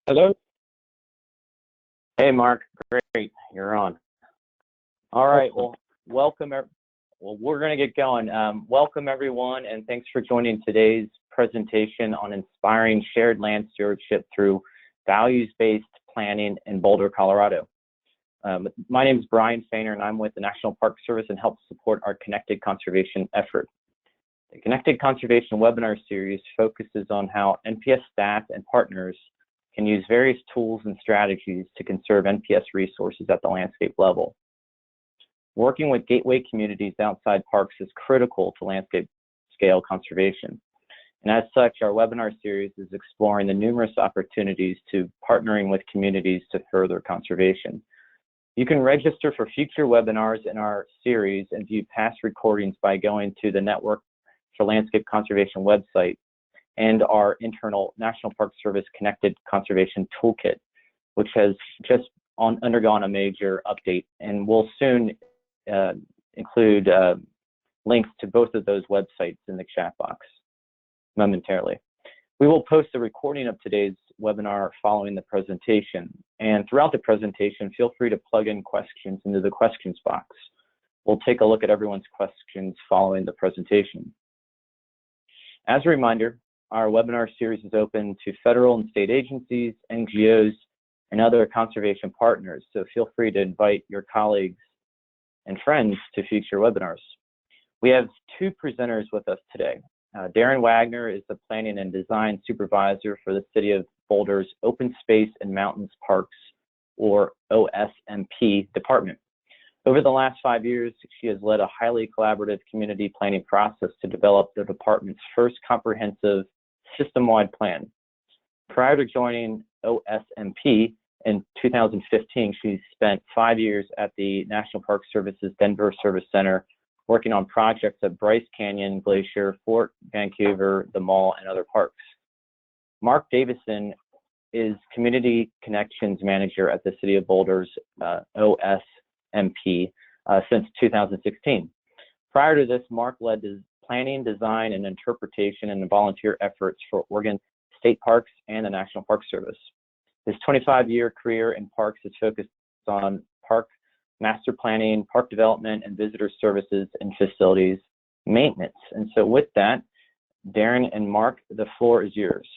Hello. Hey, Mark. Great. You're on. All right. Awesome. Well, we're going to get going. Welcome, everyone, and thanks for joining today's presentation on inspiring shared land stewardship through values-based planning in Boulder, Colorado. My name is Brian Fainer, and I'm with the National Park Service and help support our Connected Conservation effort. The Connected Conservation webinar series focuses on how NPS staff and partners can use various tools and strategies to conserve NPS resources at the landscape level. Working with gateway communities outside parks is critical to landscape scale conservation. And as such, our webinar series is exploring the numerous opportunities to partnering with communities to further conservation. You can register for future webinars in our series and view past recordings by going to the Network for Landscape Conservation website and our internal National Park Service Connected Conservation Toolkit, which has just undergone a major update and will soon include links to both of those websites in the chat box momentarily. We will post a recording of today's webinar following the presentation, and throughout the presentation, feel free to plug in questions into the questions box. We'll take a look at everyone's questions following the presentation. As a reminder, our webinar series is open to federal and state agencies, NGOs, and other conservation partners, so feel free to invite your colleagues and friends to future webinars. We have two presenters with us today. Darren Wagner is the Planning and Design Supervisor for the City of Boulder's Open Space and Mountains Parks, or OSMP, department. Over the last 5 years, she has led a highly collaborative community planning process to develop the department's first comprehensive system-wide plan. Prior to joining OSMP in 2015, she spent 5 years at the National Park Service's Denver Service Center, working on projects at Bryce Canyon, Glacier, Fort Vancouver, the Mall, and other parks. Mark Davison is Community Connections Manager at the City of Boulder's OSMP since 2016. Prior to this, Mark led planning, design, and interpretation and volunteer efforts for Oregon State Parks and the National Park Service. His 25-year career in parks is focused on park master planning, park development, and visitor services and facilities maintenance. And so with that, Darren and Mark, the floor is yours.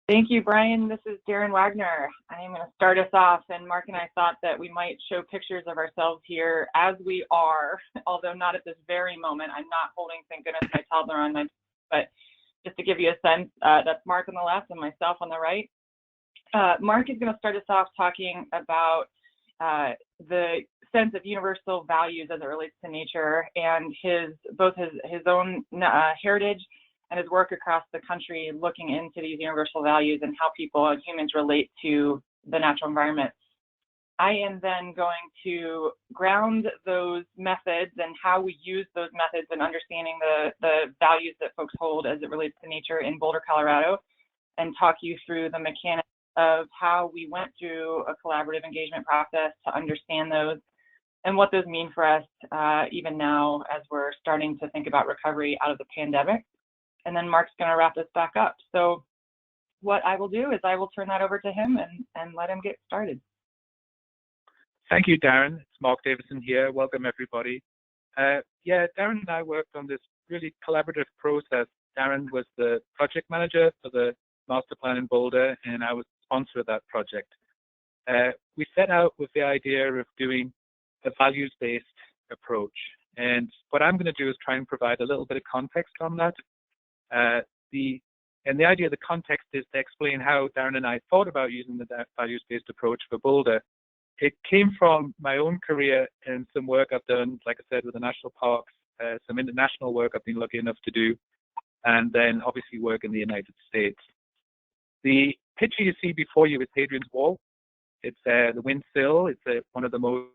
Thank you, Brian. This is Darren Wagner. I am going to start us off, and Mark and I thought that we might show pictures of ourselves here as we are, although not at this very moment. I'm not holding, thank goodness, my toddler on my, but just to give you a sense, that's Mark on the left and myself on the right. Mark is going to start us off talking about the sense of universal values as it relates to nature and both his own heritage and his work across the country looking into these universal values and how people and humans relate to the natural environment. I am then going to ground those methods and how we use those methods and understanding the values that folks hold as it relates to nature in Boulder, Colorado, and talk you through the mechanics of how we went through a collaborative engagement process to understand those and what those mean for us even now as we're starting to think about recovery out of the pandemic. And then Mark's going to wrap this back up. So what I will do is I will turn that over to him and let him get started. Thank you, Darren. It's Mark Davison here. Welcome, everybody. Yeah, Darren and I worked on this really collaborative process. Darren was the project manager for the master plan in Boulder, and I was the sponsor of that project. We set out with the idea of doing a values-based approach. And what I'm going to do is try and provide a little bit of context on that. The idea of the context is to explain how Darren and I thought about using the values-based approach for Boulder. It came from my own career and some work I've done, like I said, with the national parks, some international work I've been lucky enough to do, and then obviously work in the United States. The picture you see before you is Hadrian's Wall. It's the windsill. It's one of the most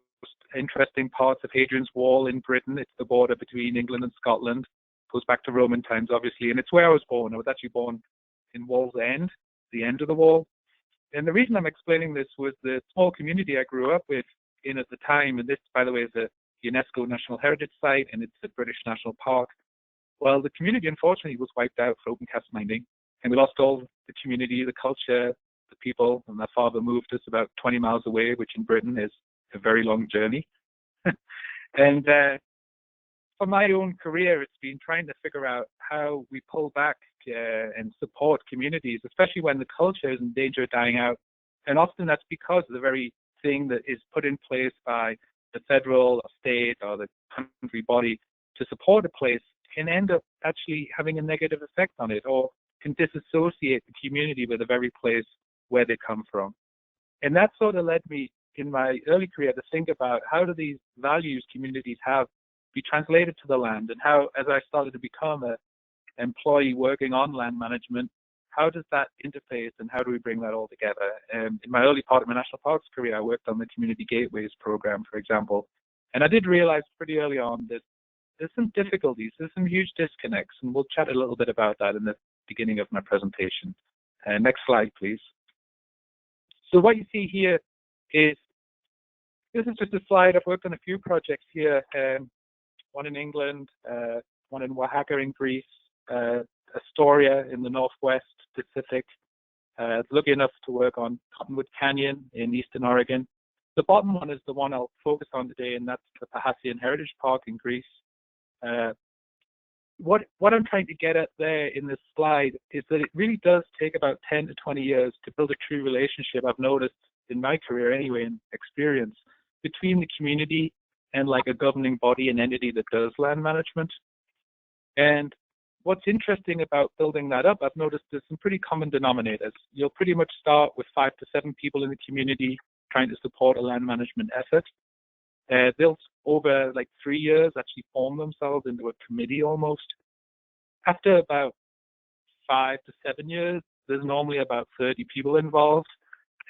interesting parts of Hadrian's Wall in Britain. It's the border between England and Scotland. Goes back to Roman times, obviously, and it's where I was born. I was actually born in Wall's End, the end of the wall. And the reason I'm explaining this was the small community I grew up in at the time, and this, by the way, is a UNESCO National Heritage Site, and it's a British National Park. Well, the community, unfortunately, was wiped out for open cast mining, and we lost all the community, the culture, the people. And my father moved us about 20 miles away, which in Britain is a very long journey. And for my own career, it's been trying to figure out how we pull back and support communities, especially when the culture is in danger of dying out. And often that's because of the very thing that is put in place by the federal or state or the country body to support a place can end up actually having a negative effect on it, or can disassociate the community with the very place where they come from. And that sort of led me in my early career to think about how do these values communities have be translated to the land, and how, as I started to become an employee working on land management, how does that interface and how do we bring that all together? In my early part of my national parks career, I worked on the Community Gateways program, for example, and I did realize pretty early on that there's some difficulties, there's some huge disconnects, and we'll chat a little bit about that in the beginning of my presentation. Next slide, please. So what you see here is, this is just a slide. I've worked on a few projects here, one in England, one in Oaxaca in Greece, Astoria in the Northwest Pacific. Lucky enough to work on Cottonwood Canyon in Eastern Oregon. The bottom one is the one I'll focus on today, and that's the Pahassian Heritage Park in Greece. What I'm trying to get at there in this slide is that it really does take about 10 to 20 years to build a true relationship, I've noticed in my career anyway, and experience, between the community and like a governing body and entity that does land management. And what's interesting about building that up, I've noticed there's some pretty common denominators. You'll pretty much start with 5 to 7 people in the community trying to support a land management effort. They'll, over like 3 years, actually form themselves into a committee almost. After about 5 to 7 years, there's normally about 30 people involved,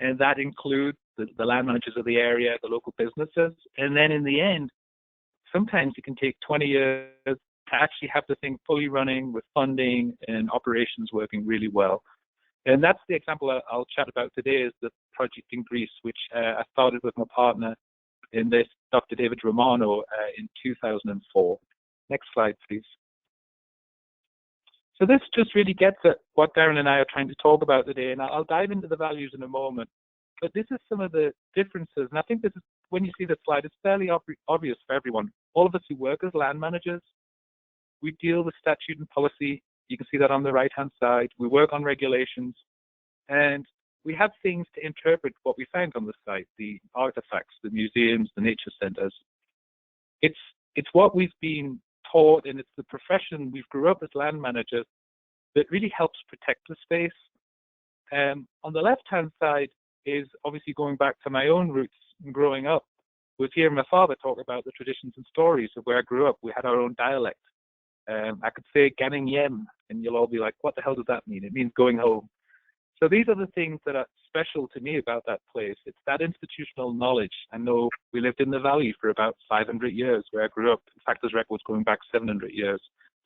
and that includes the land managers of the area, the local businesses. And then in the end, sometimes it can take 20 years to actually have the thing fully running with funding and operations working really well. And that's the example I'll chat about today, is the project in Greece, which I started with my partner in this, Dr. David Romano, in 2004. Next slide, please. So this just really gets at what Darren and I are trying to talk about today, and I'll dive into the values in a moment. But this is some of the differences, and I think this is, when you see the slide, it's fairly obvious for everyone. All of us who work as land managers, we deal with statute and policy. You can see that on the right-hand side. We work on regulations, and we have things to interpret what we find on the site, the artifacts, the museums, the nature centers. It's what we've been taught, and it's the profession we've grew up as land managers that really helps protect the space. On the left-hand side is obviously going back to my own roots growing up. Was hearing my father talk about the traditions and stories of where I grew up. We had our own dialect. I could say Ganning Yem, and you'll all be like, what the hell does that mean? It means going home. So these are the things that are special to me about that place. It's that institutional knowledge. I know we lived in the valley for about 500 years where I grew up. In fact, there's records going back 700 years,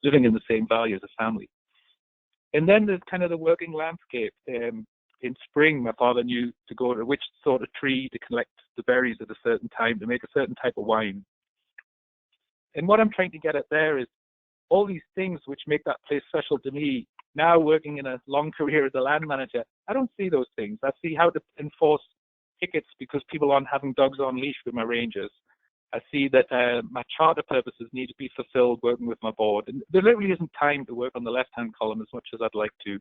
living in the same valley as a family. And then there's kind of the working landscape. In spring, my father knew to go to which sort of tree to collect the berries at a certain time to make a certain type of wine. And what I'm trying to get at there is all these things which make that place special to me. Now working in a long career as a land manager, I don't see those things. I see how to enforce tickets because people aren't having dogs on leash with my rangers. I see that my charter purposes need to be fulfilled working with my board. And there literally isn't time to work on the left-hand column as much as I'd like to.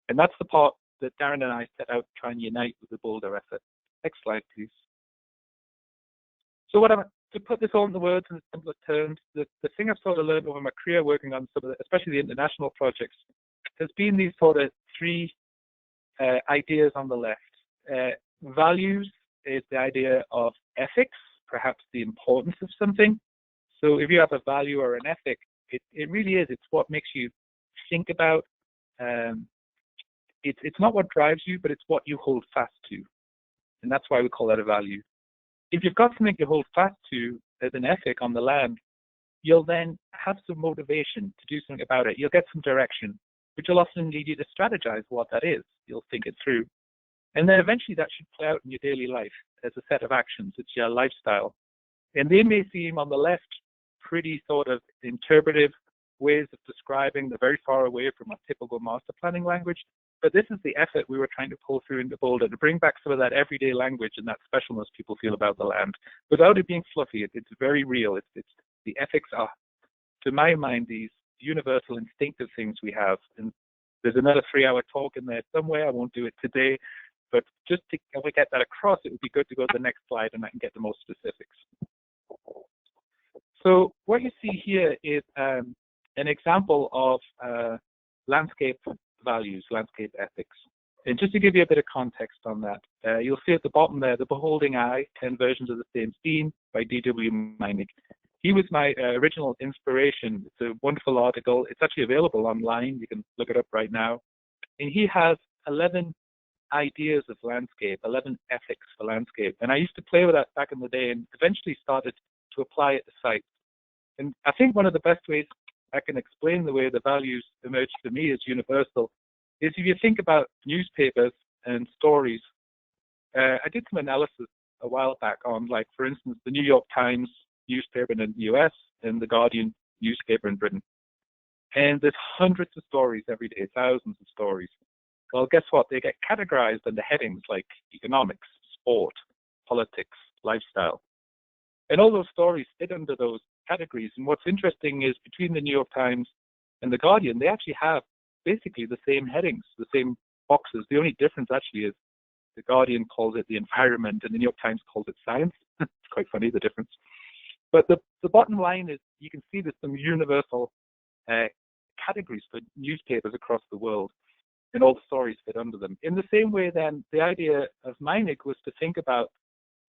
And that's the part that Darren and I set out to try and unite with the Boulder effort. Next slide, please. So to put this all into words in simpler terms, the thing I've sort of learned over my career working on some of the, especially the international projects, has been these sort of 3 ideas on the left. Values is the idea of ethics, perhaps the importance of something. So if you have a value or an ethic, it really is. It's what makes you think about. It's not what drives you, but it's what you hold fast to. And that's why we call that a value. If you've got something to hold fast to as an ethic on the land, you'll then have some motivation to do something about it. You'll get some direction, which will often lead you to strategize what that is. You'll think it through. And then eventually that should play out in your daily life as a set of actions. It's your lifestyle. And they may seem on the left pretty sort of interpretive ways of describing. They're very far away from our typical master planning language. But this is the effort we were trying to pull through into Boulder to bring back some of that everyday language and that specialness people feel about the land without it being fluffy. It's very real. It's the ethics are, to my mind, these universal instinctive things we have. And there's another 3-hour talk in there somewhere. I won't do it today, but just to if we get that across, it would be good to go to the next slide and I can get the more specifics. So what you see here is an example of landscape values, landscape ethics. And just to give you a bit of context on that, you'll see at the bottom there, The Beholding Eye, 10 Versions of the Same Scene by D.W. Meinig. He was my original inspiration. It's a wonderful article. It's actually available online. You can look it up right now. And he has 11 ideas of landscape, 11 ethics for landscape. And I used to play with that back in the day and eventually started to apply it to sites. And I think one of the best ways I can explain the way the values emerge to me as universal is if you think about newspapers and stories. I did some analysis a while back on, like, for instance, the New York Times newspaper in the US and the Guardian newspaper in Britain. And there's hundreds of stories every day, thousands of stories. Well, guess what? They get categorized under headings like economics, sport, politics, lifestyle. And all those stories fit under those categories. And what's interesting is between the New York Times and the Guardian, they actually have basically the same headings, the same boxes. The only difference actually is the Guardian calls it the environment and the New York Times calls it science. It's quite funny, the difference. But the bottom line is you can see there's some universal categories for newspapers across the world, and all the stories fit under them. In the same way, then, the idea of Meinig was to think about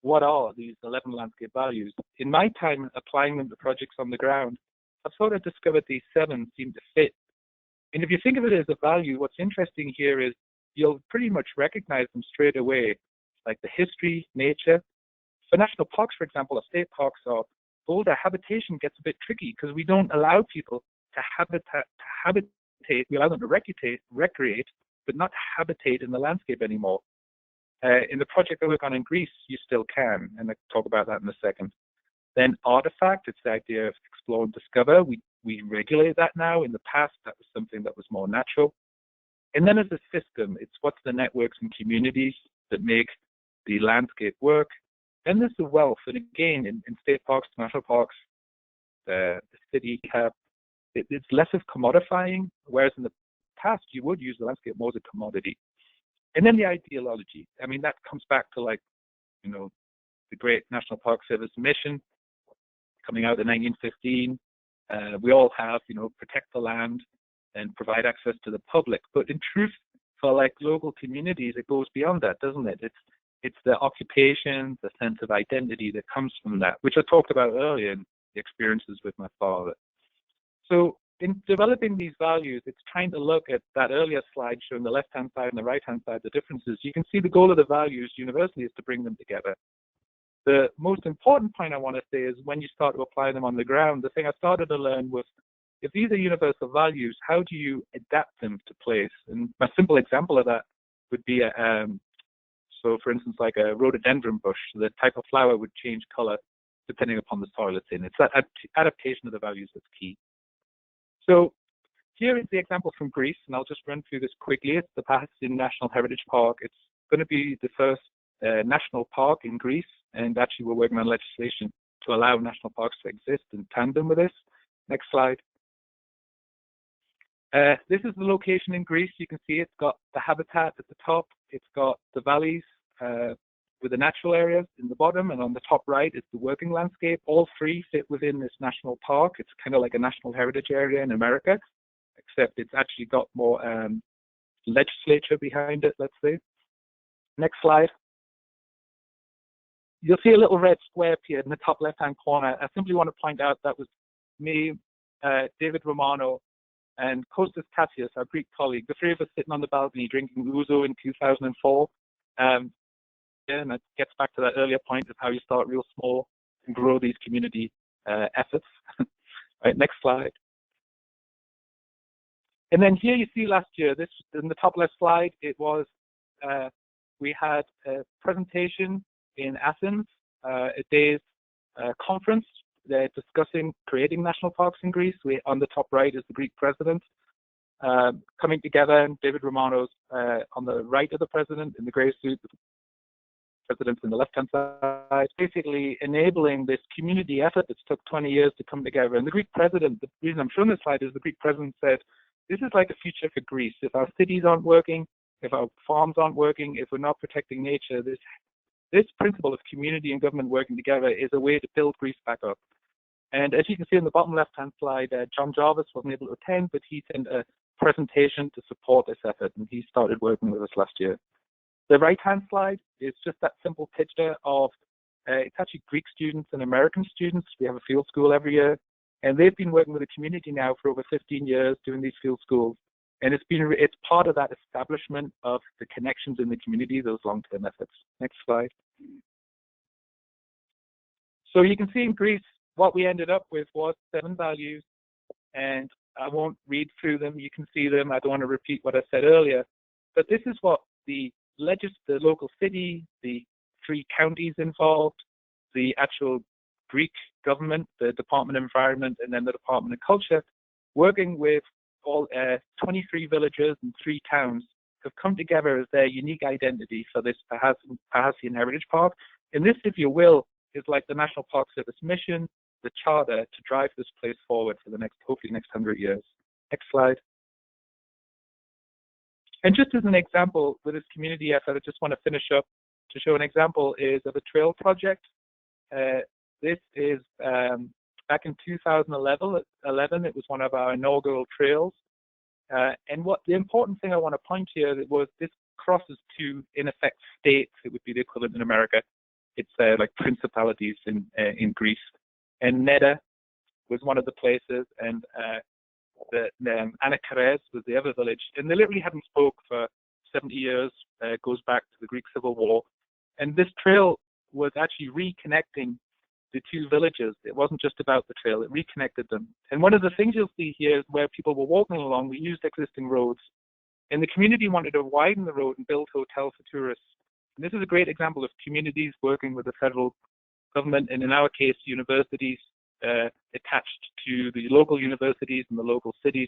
what are these 11 landscape values. In my time applying them to projects on the ground, I've sort of discovered these 7 seem to fit. And if you think of it as a value, what's interesting here is you'll pretty much recognize them straight away, like the history, nature. For national parks, for example, or state parks or Boulder, habitation gets a bit tricky because we don't allow people to habitate. We allow them to recreate, but not habitate in the landscape anymore. In the project I work on in Greece, you still can, and I'll talk about that in a second. Then artifact, it's the idea of explore and discover. We regulate that now. In the past, that was something that was more natural. And then as a system, it's what's the networks and communities that make the landscape work. Then there's the wealth. And again, in state parks, national parks, the city have, it's less of commodifying, whereas in the past, you would use the landscape more as a commodity. And then the ideology. I mean, that comes back to, like, you know, the great National Park Service mission coming out in 1915. We all have, you know, protect the land and provide access to the public. But in truth, for like local communities, it goes beyond that, doesn't it? It's the occupation, the sense of identity that comes from that, which I talked about earlier in the experiences with my father. So in developing these values, it's trying to look at that earlier slide showing the left-hand side and the right-hand side, the differences. You can see the goal of the values universally is to bring them together. The most important point I want to say is when you start to apply them on the ground, the thing I started to learn was if these are universal values, how do you adapt them to place? And a simple example of that would be so for instance, like a rhododendron bush, the type of flower would change color depending upon the soil it's in. It's that adaptation of the values that's key. So here is the example from Greece, and I'll just run through this quickly. It's the Pahasin National Heritage Park. It's going to be the first national park in Greece, and actually we're working on legislation to allow national parks to exist in tandem with this. Next slide. This is the location in Greece. You can see it's got the habitat at the top. It's got the valleys with the natural areas in the bottom, and on the top right is the working landscape. All 3 fit within this national park. It's kind of like a national heritage area in America, except it's actually got more legislature behind it, let's say. Next slide. You'll see a little red square appear in the top left-hand corner. I simply want to point out that was me, David Romano, and Kostas Katias, our Greek colleague, the 3 of us sitting on the balcony drinking ouzo in 2004. And it gets back to that earlier point of how you start real small and grow these community efforts. Right, next slide. And then here you see last year, this in the top left slide, it was, we had a presentation in Athens, a day's conference. They're discussing creating national parks in Greece. On the top right is the Greek president. coming together, and David Romano's on the right of the president in the gray suit, the president's in the left-hand side, basically enabling this community effort that's took 20 years to come together. And the Greek president, the reason I'm showing this slide is the Greek president said, this is like a future for Greece. If our cities aren't working, if our farms aren't working, if we're not protecting nature, this principle of community and government working together is a way to build Greece back up. And as you can see in the bottom left-hand slide, John Jarvis wasn't able to attend, but he sent a presentation to support this effort, and he started working with us last year. The right-hand slide is just that simple picture of, it's actually Greek students and American students. We have a field school every year, and they've been working with the community now for over 15 years doing these field schools. And it's part of that establishment of the connections in the community, those long-term efforts. Next slide. So you can see in Greece, what we ended up with was 7 values, and I won't read through them. You can see them. I don't want to repeat what I said earlier, but this is what the local city, the 3 counties involved, the actual Greek government, the Department of Environment, and then the Department of Culture, working with all 23 villages and 3 towns, have come together as their unique identity for this Parhassian Heritage Park. And this, if you will, is like the National Park Service mission, the charter to drive this place forward for the hopefully next 100 years. Next slide. And just as an example with this community effort, I just want to finish up to show an example is of a trail project. This is back in 2011, it was one of our inaugural trails. And what the important thing I want to point here was this crosses 2, in effect, states. It would be the equivalent in America. It's like principalities in Greece. And Neda was one of the places, and Anakares was the other village. And they literally hadn't spoke for 70 years. It goes back to the Greek Civil War. And this trail was actually reconnecting the 2 villages. It wasn't just about the trail, it reconnected them. And one of the things you'll see here is where people were walking along, we used existing roads. And the community wanted to widen the road and build hotels for tourists. And this is a great example of communities working with the federal government, and in our case, universities attached to the local universities and the local cities,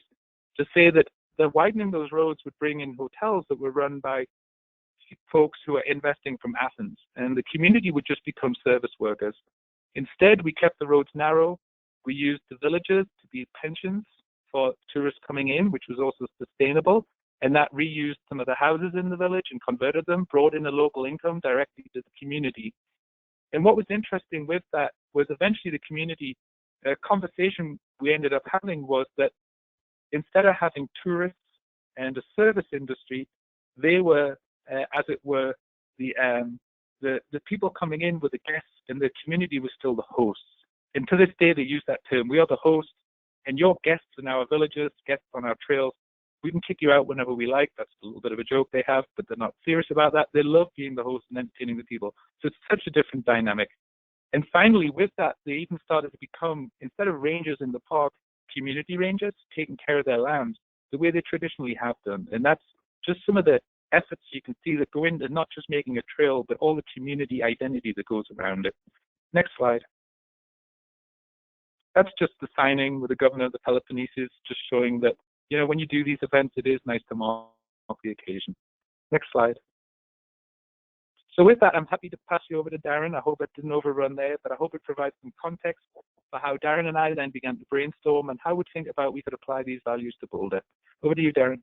to say that the widening those roads would bring in hotels that were run by folks who are investing from Athens, and the community would just become service workers. Instead, we kept the roads narrow. We used the villages to be pensions for tourists coming in, which was also sustainable, and that reused some of the houses in the village and converted them, brought in a local income directly to the community. And what was interesting with that was eventually the community conversation we ended up having was that instead of having tourists and a service industry, they were, as it were, the people coming in were the guests, and the community was still the hosts. And to this day, they use that term. We are the hosts, and your guests in our villages, guests on our trails. We can kick you out whenever we like. That's a little bit of a joke they have, but they're not serious about that. They love being the host and entertaining the people. So it's such a different dynamic. And finally, with that, they even started to become, instead of rangers in the park, community rangers, taking care of their land the way they traditionally have done. And that's just some of the efforts you can see that go into not just making a trail, but all the community identity that goes around it. Next slide. That's just the signing with the governor of the Peloponnesus, just showing that, you know, when you do these events, it is nice to mark the occasion. Next slide. So with that, I'm happy to pass you over to Darren. I hope it didn't overrun there, but I hope it provides some context for how Darren and I then began to brainstorm and how we think about we could apply these values to Boulder. Over to you, Darren.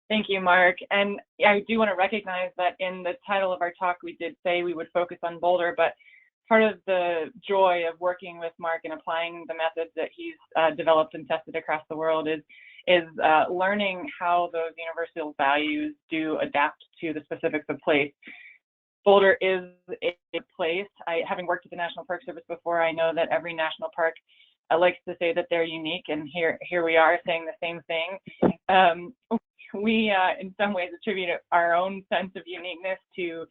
Thank you, Mark. And I do want to recognize that in the title of our talk, we did say we would focus on Boulder, but part of the joy of working with Mark and applying the methods that he's developed and tested across the world is learning how those universal values do adapt to the specifics of place. Boulder is a place. Having worked at the National Park Service before, I know that every national park likes to say that they're unique, and here we are saying the same thing. We, in some ways, attribute our own sense of uniqueness to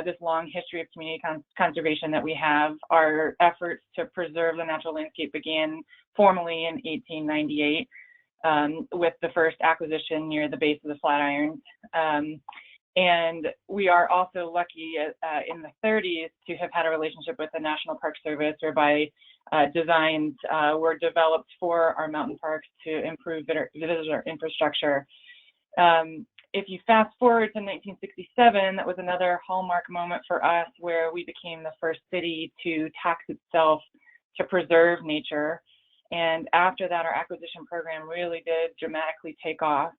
this long history of community conservation that we have. Our efforts to preserve the natural landscape began formally in 1898 with the first acquisition near the base of the Flatirons. And we are also lucky in the 30s to have had a relationship with the National Park Service, whereby designs were developed for our mountain parks to improve visitor infrastructure. If you fast forward to 1967, that was another hallmark moment for us where we became the first city to tax itself to preserve nature. And after that, our acquisition program really did dramatically take off.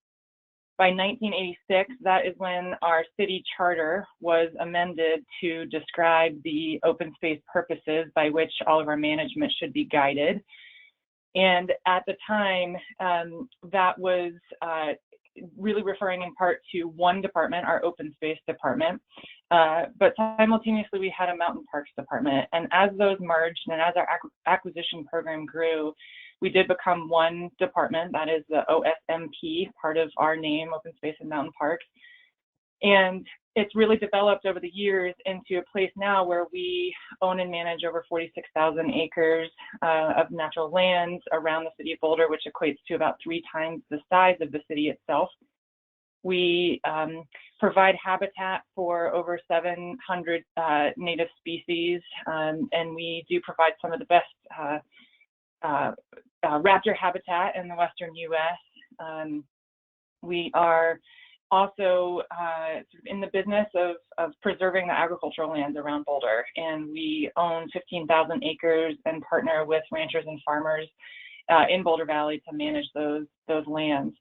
By 1986, that is when our city charter was amended to describe the open space purposes by which all of our management should be guided. And at the time, that was really referring in part to one department, our open space department, but simultaneously we had a mountain parks department. And as those merged and as our acquisition program grew, we did become one department, that is the OSMP, part of our name, Open Space and Mountain Parks. And it's really developed over the years into a place now where we own and manage over 46,000 acres of natural lands around the city of Boulder, which equates to about 3 times the size of the city itself. We provide habitat for over 700 native species, and we do provide some of the best raptor habitat in the western U.S. We are also in the business of preserving the agricultural lands around Boulder, and we own 15,000 acres and partner with ranchers and farmers in Boulder Valley to manage those lands.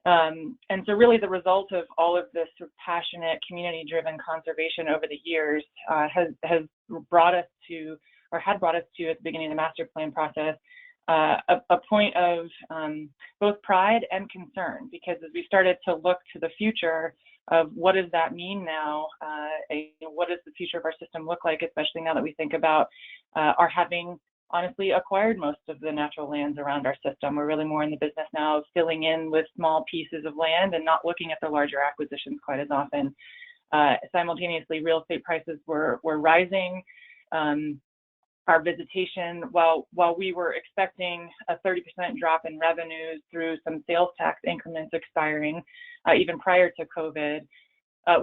And so really the result of all of this sort of passionate community-driven conservation over the years has brought us to, or had brought us to at the beginning of the master plan process, a point of both pride and concern, because as we started to look to the future of what does that mean now, what does the future of our system look like, especially now that we think about our having honestly acquired most of the natural lands around our system. We're really more in the business now of filling in with small pieces of land and not looking at the larger acquisitions quite as often. Simultaneously, real estate prices were rising. Our visitation, while we were expecting a 30% drop in revenues through some sales tax increments expiring, even prior to COVID,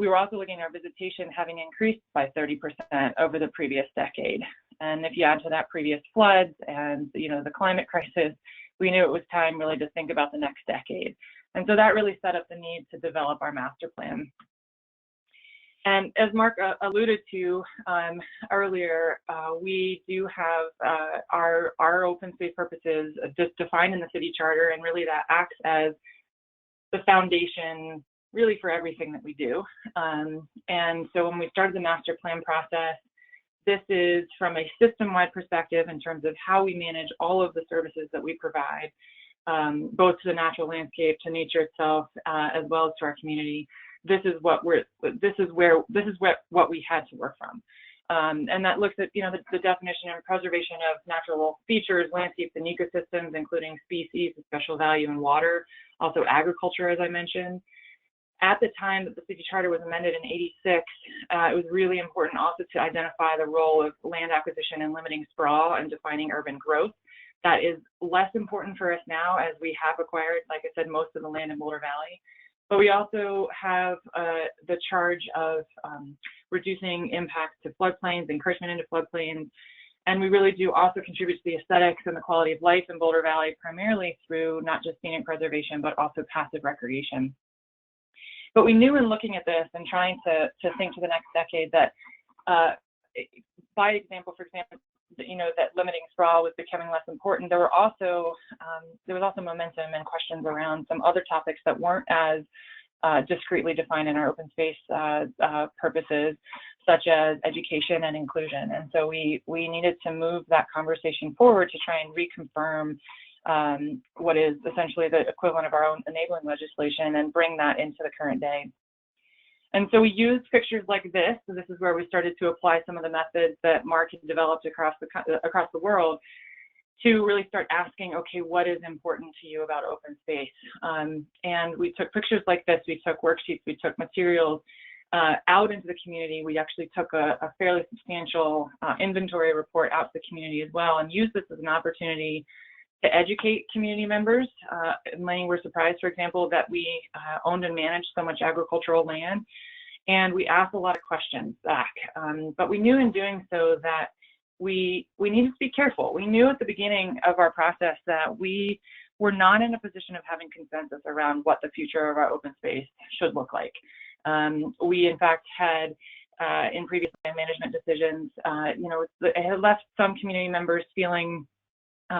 we were also looking at our visitation having increased by 30% over the previous decade. And if you add to that previous floods and the climate crisis, we knew it was time really to think about the next decade. And so that really set up the need to develop our master plan. And as Mark alluded to earlier, we do have our open space purposes just defined in the city charter, and really that acts as the foundation really for everything that we do. And so when we started the master plan process, this is from a system-wide perspective in terms of how we manage all of the services that we provide, both to the natural landscape, to nature itself, as well as to our community. This is what we had to work from, and that looks at the definition and preservation of natural features, landscapes, and ecosystems, including species of special value and water, also agriculture, as I mentioned. At the time that the city charter was amended in '86, it was really important also to identify the role of land acquisition and limiting sprawl and defining urban growth. That is less important for us now, as we have acquired, like I said, most of the land in Boulder Valley. But we also have the charge of reducing impacts to floodplains, encroachment into floodplains, and we really do also contribute to the aesthetics and the quality of life in Boulder Valley, primarily through not just scenic preservation, but also passive recreation. But we knew in looking at this and trying to think to the next decade that, by example, for example, that limiting sprawl was becoming less important. There was also momentum and questions around some other topics that weren't as discretely defined in our open space purposes, such as education and inclusion. And so we needed to move that conversation forward to try and reconfirm what is essentially the equivalent of our own enabling legislation and bring that into the current day. And so we used pictures like this. So this is where we started to apply some of the methods that Mark had developed across the world to really start asking, okay, what is important to you about open space? And we took pictures like this. We took worksheets. We took materials out into the community. We actually took a fairly substantial inventory report out to the community as well, and used this as an opportunity to educate community members. Many were surprised, for example, that we owned and managed so much agricultural land. And we asked a lot of questions back, but we knew in doing so that we needed to be careful. We knew at the beginning of our process that we were not in a position of having consensus around what the future of our open space should look like. We, in fact, had in previous management decisions, it had left some community members feeling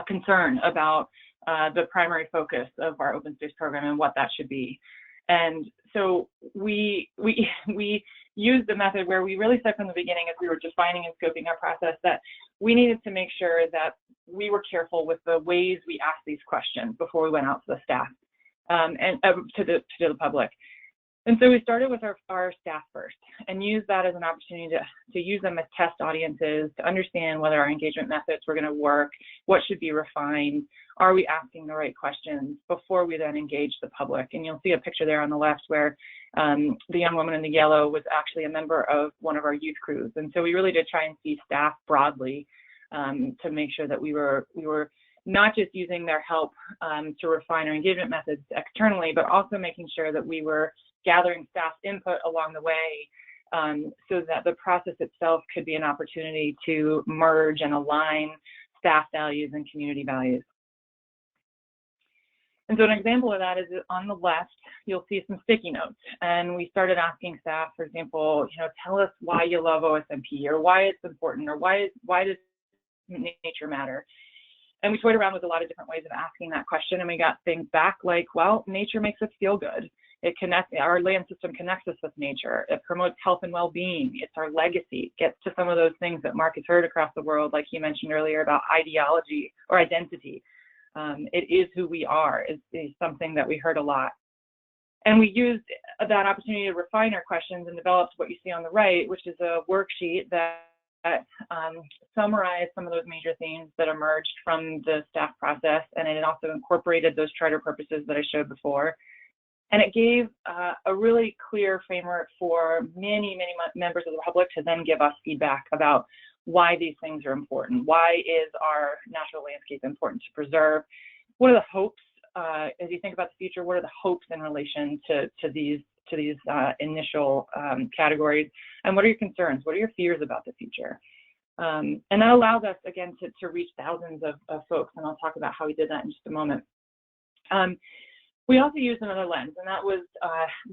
concern about the primary focus of our open space program and what that should be. And so we used the method where we really said from the beginning, as we were defining and scoping our process, that we needed to make sure that we were careful with the ways we asked these questions before we went out to the staff and to the public. And so we started with our staff first and used that as an opportunity to use them as test audiences, to understand whether our engagement methods were going to work, what should be refined, are we asking the right questions before we then engage the public. And you'll see a picture there on the left where the young woman in the yellow was actually a member of one of our youth crews. And so we really did try and see staff broadly to make sure that we were not just using their help to refine our engagement methods externally, but also making sure that we were gathering staff input along the way so that the process itself could be an opportunity to merge and align staff values and community values. And so an example of that is on the left, you'll see some sticky notes. And we started asking staff, for example, tell us why you love OSMP, or why it's important, or why does nature matter? And we toyed around with a lot of different ways of asking that question, and we got things back like, well, nature makes us feel good. Our land system connects us with nature. It promotes health and well-being. It's our legacy. It gets to some of those things that Mark has heard across the world, like you mentioned earlier about ideology or identity. It is who we are is something that we heard a lot. And we used that opportunity to refine our questions and developed what you see on the right, which is a worksheet that summarized some of those major themes that emerged from the staff process. And it also incorporated those charter purposes that I showed before. And it gave a really clear framework for many members of the public to then give us feedback about why these things are important. Why is our natural landscape important to preserve? What are the hopes, as you think about the future, what are the hopes in relation to these initial categories? And what are your concerns? What are your fears about the future? And that allows us, again, to reach thousands of folks. And I'll talk about how we did that in just a moment. We also used another lens, and that was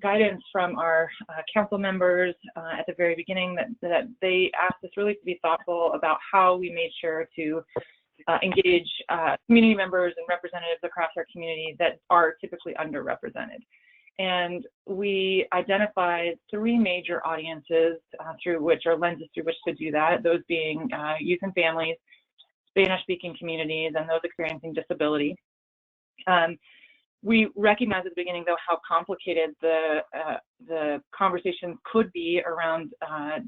guidance from our council members at the very beginning that they asked us really to be thoughtful about how we made sure to engage community members and representatives across our community that are typically underrepresented. And we identified 3 major audiences through which, or lenses through which to do that, those being youth and families, Spanish-speaking communities, and those experiencing disability. We recognized at the beginning, though, how complicated the conversations could be around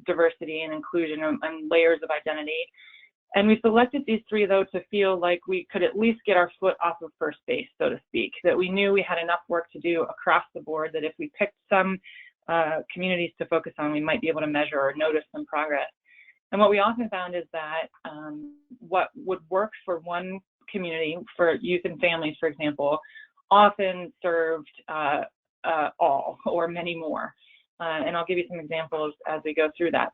diversity and inclusion and layers of identity. And we selected these 3, though, to feel like we could at least get our foot off of first base, so to speak, that we knew we had enough work to do across the board, that if we picked some communities to focus on, we might be able to measure or notice some progress. And what we often found is that what would work for one community, for youth and families, for example, often served all or many more. And I'll give you some examples as we go through that.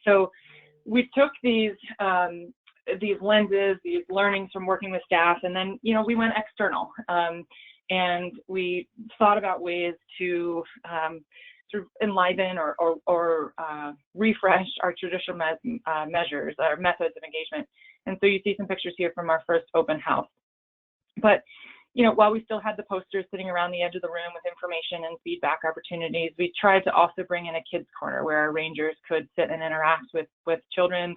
So we took these lenses, these learnings from working with staff, and then, we went external. And we thought about ways to sort of enliven or refresh our traditional measures, our methods of engagement. And so you see some pictures here from our first open house. But while we still had the posters sitting around the edge of the room with information and feedback opportunities, we tried to also bring in a kids corner where our rangers could sit and interact with children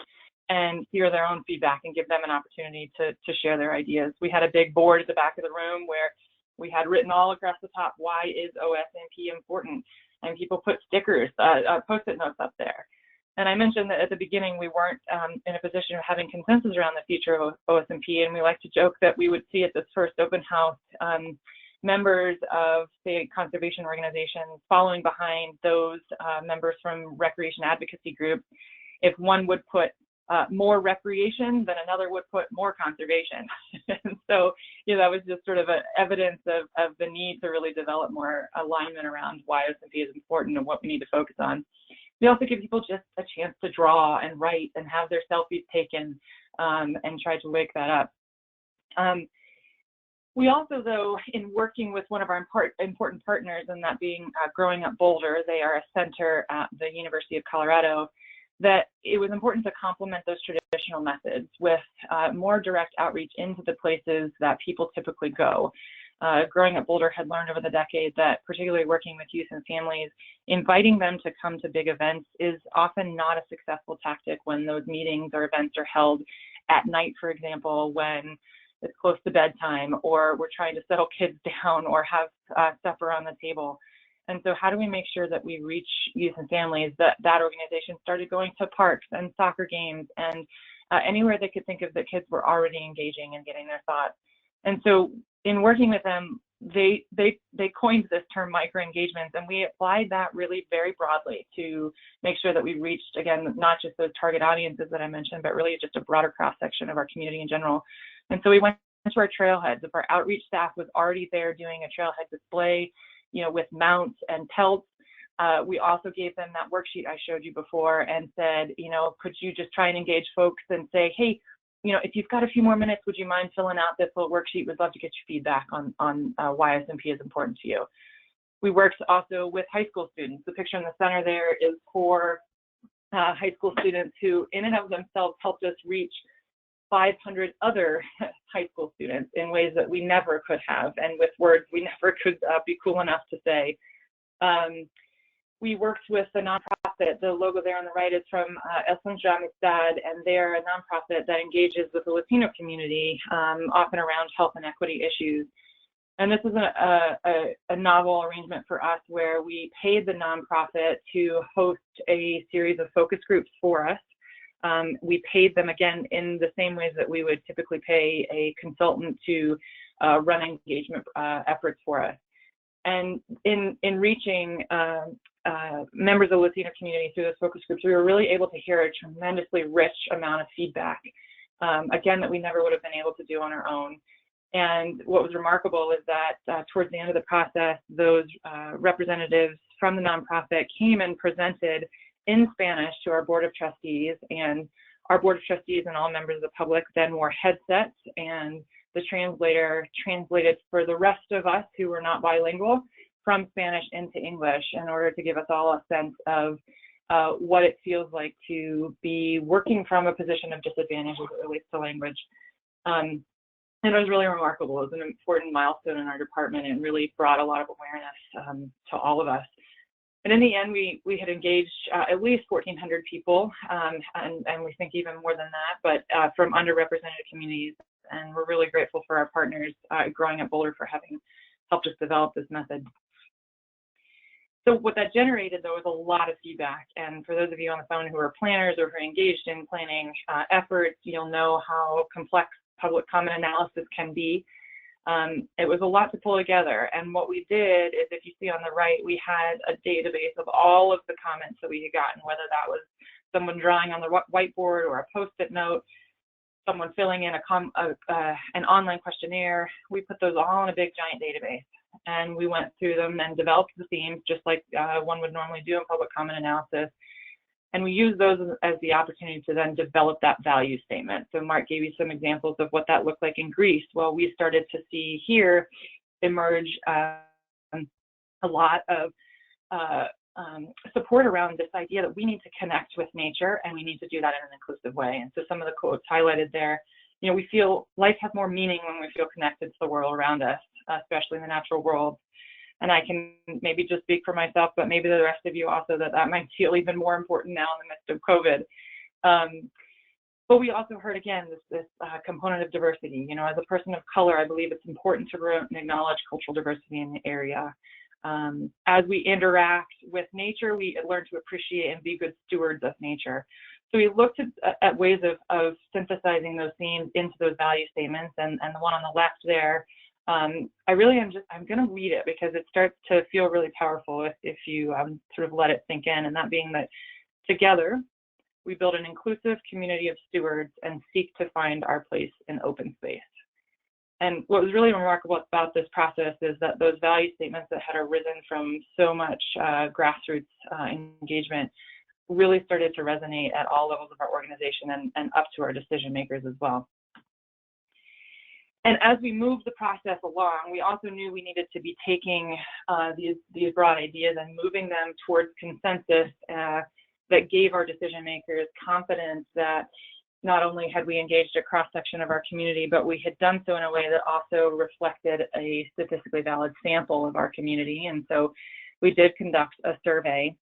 and hear their own feedback and give them an opportunity to share their ideas. We had a big board at the back of the room where we had written all across the top, why is OSMP important? And people put stickers, Post-it notes up there. And I mentioned that at the beginning, we weren't in a position of having consensus around the future of OSMP, and we like to joke that we would see at this first open house members of, say, conservation organizations following behind those members from recreation advocacy groups. If one would put more recreation, then another would put more conservation. And So, that was just sort of an evidence of the need to really develop more alignment around why S&P is important and what we need to focus on. We also give people just a chance to draw and write and have their selfies taken, and try to wake that up. We also, though, in working with one of our important partners, and that being Growing Up Boulder, they are a center at the University of Colorado, that it was important to complement those traditional methods with more direct outreach into the places that people typically go. Growing Up Boulder had learned over the decade that, particularly working with youth and families, inviting them to come to big events is often not a successful tactic when those meetings or events are held at night, for example, when it's close to bedtime, or we're trying to settle kids down or have supper on the table. And so how do we make sure that we reach youth and families? That organization started going to parks and soccer games and anywhere they could think of that kids were already engaging and getting their thoughts. And so in working with them, they coined this term micro-engagements, and we applied that really very broadly to make sure that we reached, again, not just those target audiences that I mentioned, but really just a broader cross-section of our community in general. And so we went to our trailheads. If our outreach staff was already there doing a trailhead display, with mounts and pelts, we also gave them that worksheet I showed you before and said, could you just try and engage folks and say, hey, if you've got a few more minutes, would you mind filling out this little worksheet? We'd love to get your feedback on why S&P is important to you. We worked also with high school students. The picture in the center there is for high school students who in and of themselves helped us reach 500 other high school students in ways that we never could have, and with words we never could be cool enough to say. We worked with a nonprofit. The logo there on the right is from El Centro Amistad, and they're a nonprofit that engages with the Latino community, often around health and equity issues. And this is a novel arrangement for us where we paid the nonprofit to host a series of focus groups for us. We paid them, again, in the same ways that we would typically pay a consultant to run engagement efforts for us. And in reaching members of the Latino community through those focus groups, we were really able to hear a tremendously rich amount of feedback, again, that we never would have been able to do on our own. And what was remarkable is that towards the end of the process, those representatives from the nonprofit came and presented in Spanish to our Board of Trustees, and our Board of Trustees and all members of the public then wore headsets, and the translator translated for the rest of us who were not bilingual from Spanish into English in order to give us all a sense of what it feels like to be working from a position of disadvantage as it relates to language. And it was really remarkable. It was an important milestone in our department and really brought a lot of awareness to all of us. And in the end, we had engaged at least 1,400 people, and we think even more than that, but from underrepresented communities. And we're really grateful for our partners Growing Up Boulder for having helped us develop this method. So what that generated, though, was a lot of feedback. And for those of you on the phone who are planners or who are engaged in planning efforts, you'll know how complex public comment analysis can be. It was a lot to pull together, and what we did is, if you see on the right, we had a database of all of the comments that we had gotten, whether that was someone drawing on the whiteboard or a Post-it note, someone filling in an online questionnaire. We put those all in a big giant database, and we went through them and developed the themes just like one would normally do in public comment analysis. And we use those as the opportunity to then develop that value statement. So Mark gave you some examples of what that looked like in Greece. Well, we started to see here emerge a lot of support around this idea that we need to connect with nature, and we need to do that in an inclusive way. And so some of the quotes highlighted there, we feel life has more meaning when we feel connected to the world around us, especially in the natural world. And I can maybe just speak for myself, but maybe the rest of you also, that might feel even more important now in the midst of COVID. But we also heard, again, this component of diversity. As a person of color, I believe it's important to acknowledge cultural diversity in the area. As we interact with nature, we learn to appreciate and be good stewards of nature. So we looked at ways of synthesizing those themes into those value statements, and the one on the left there, I'm going to read it because it starts to feel really powerful if you sort of let it sink in, and that being that together we build an inclusive community of stewards and seek to find our place in open space. And what was really remarkable about this process is that those value statements that had arisen from so much grassroots engagement really started to resonate at all levels of our organization and up to our decision makers as well. And as we moved the process along, we also knew we needed to be taking these broad ideas and moving them towards consensus that gave our decision makers confidence that not only had we engaged a cross-section of our community, but we had done so in a way that also reflected a statistically valid sample of our community. And so we did conduct a survey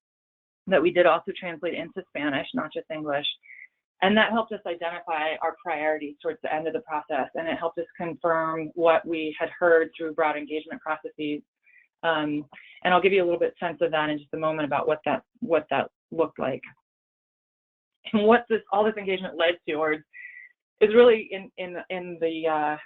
that we did also translate into Spanish, not just English. And that helped us identify our priorities towards the end of the process. And it helped us confirm what we had heard through broad engagement processes. And I'll give you a little bit sense of that in just a moment about what that looked like. And what all this engagement led towards is really in the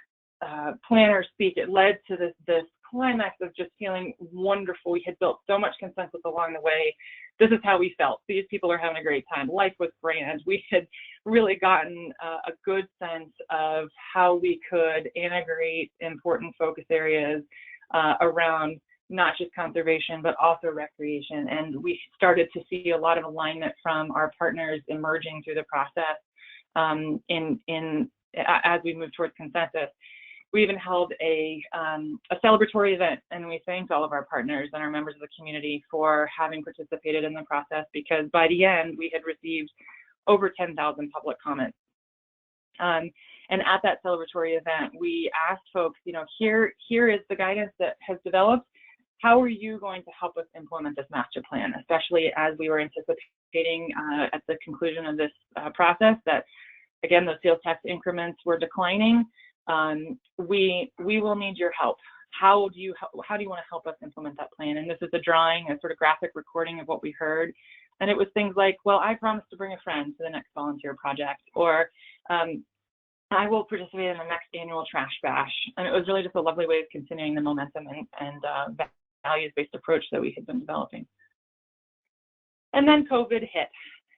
planner speak. It led to this climax of just feeling wonderful. We had built so much consensus along the way. This is how we felt. These people are having a great time. Life was grand. We had really gotten a good sense of how we could integrate important focus areas around not just conservation, but also recreation. And we started to see a lot of alignment from our partners emerging through the process as we moved towards consensus. We even held a celebratory event, and we thanked all of our partners and our members of the community for having participated in the process, because by the end, we had received over 10,000 public comments. And at that celebratory event, we asked folks, here is the guidance that has developed. How are you going to help us implement this master plan, especially as we were anticipating at the conclusion of this process that, again, those sales tax increments were declining. We will need your help. How do you want to help us implement that plan? And this is a drawing, a sort of graphic recording of what we heard. And it was things like, well, I promise to bring a friend to the next volunteer project, or I will participate in the next annual trash bash. And it was really just a lovely way of continuing the momentum and values-based approach that we had been developing. And then COVID hit.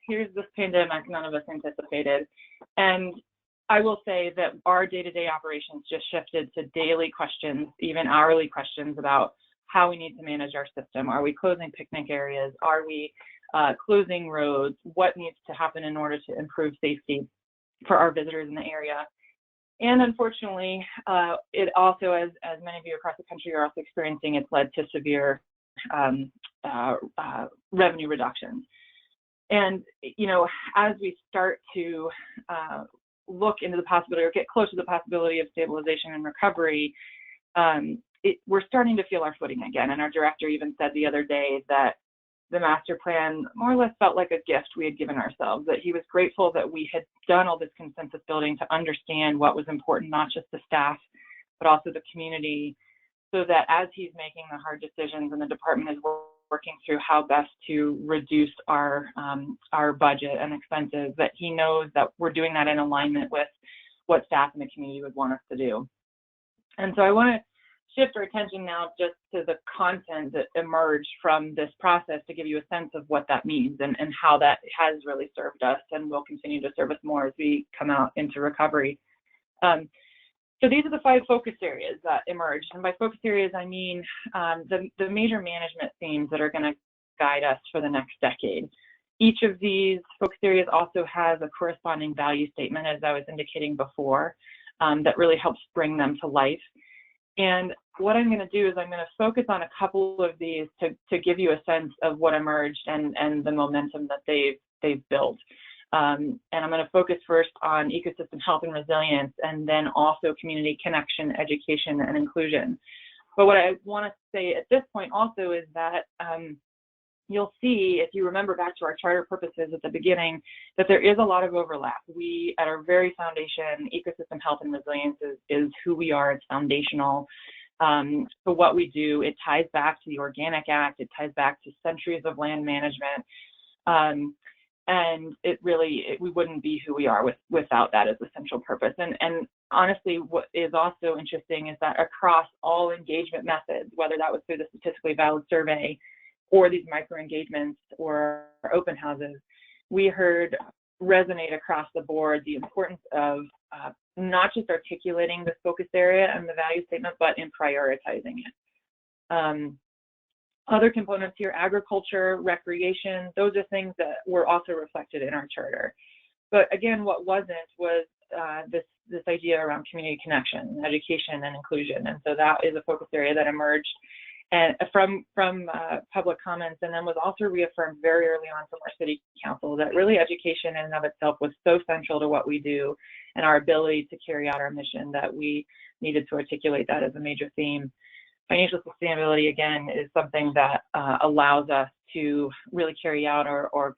Here's this pandemic none of us anticipated. And I will say that our day-to-day operations just shifted to daily questions, even hourly questions about how we need to manage our system. Are we closing picnic areas? Are we closing roads? What needs to happen in order to improve safety for our visitors in the area? And unfortunately, it also, as many of you across the country are also experiencing, it's led to severe revenue reductions. And, as we start to look into the possibility or get close to the possibility of stabilization and recovery, we're starting to feel our footing again. And our director even said the other day that the master plan more or less felt like a gift we had given ourselves, that he was grateful that we had done all this consensus building to understand what was important, not just the staff, but also the community, so that as he's making the hard decisions and the department is working through how best to reduce our budget and expenses, that he knows that we're doing that in alignment with what staff and the community would want us to do. And so I want to shift our attention now just to the content that emerged from this process to give you a sense of what that means and how that has really served us and will continue to serve us more as we come out into recovery. So these are the 5 focus areas that emerged. And by focus areas, I mean the major management themes that are going to guide us for the next decade. Each of these focus areas also has a corresponding value statement, as I was indicating before, that really helps bring them to life. And what I'm going to do is I'm going to focus on a couple of these to give you a sense of what emerged and the momentum that they've built. And I'm going to focus first on ecosystem health and resilience, and then also community connection, education, and inclusion. But what I want to say at this point also is that you'll see, if you remember back to our charter purposes at the beginning, that there is a lot of overlap. We, at our very foundation, ecosystem health and resilience is who we are. It's foundational. So what we do, it ties back to the Organic Act. It ties back to centuries of land management. And we wouldn't be who we are without that as a central purpose. And honestly, what is also interesting is that across all engagement methods, whether that was through the statistically valid survey or these micro engagements or open houses, we heard resonate across the board the importance of not just articulating this focus area and the value statement, but in prioritizing it. Other components here, agriculture, recreation, those are things that were also reflected in our charter. But again, what wasn't was this idea around community connection, education, and inclusion. And so that is a focus area that emerged and from public comments, and then was also reaffirmed very early on from our city council that really education in and of itself was so central to what we do and our ability to carry out our mission that we needed to articulate that as a major theme. Financial sustainability, again, is something that allows us to really carry out or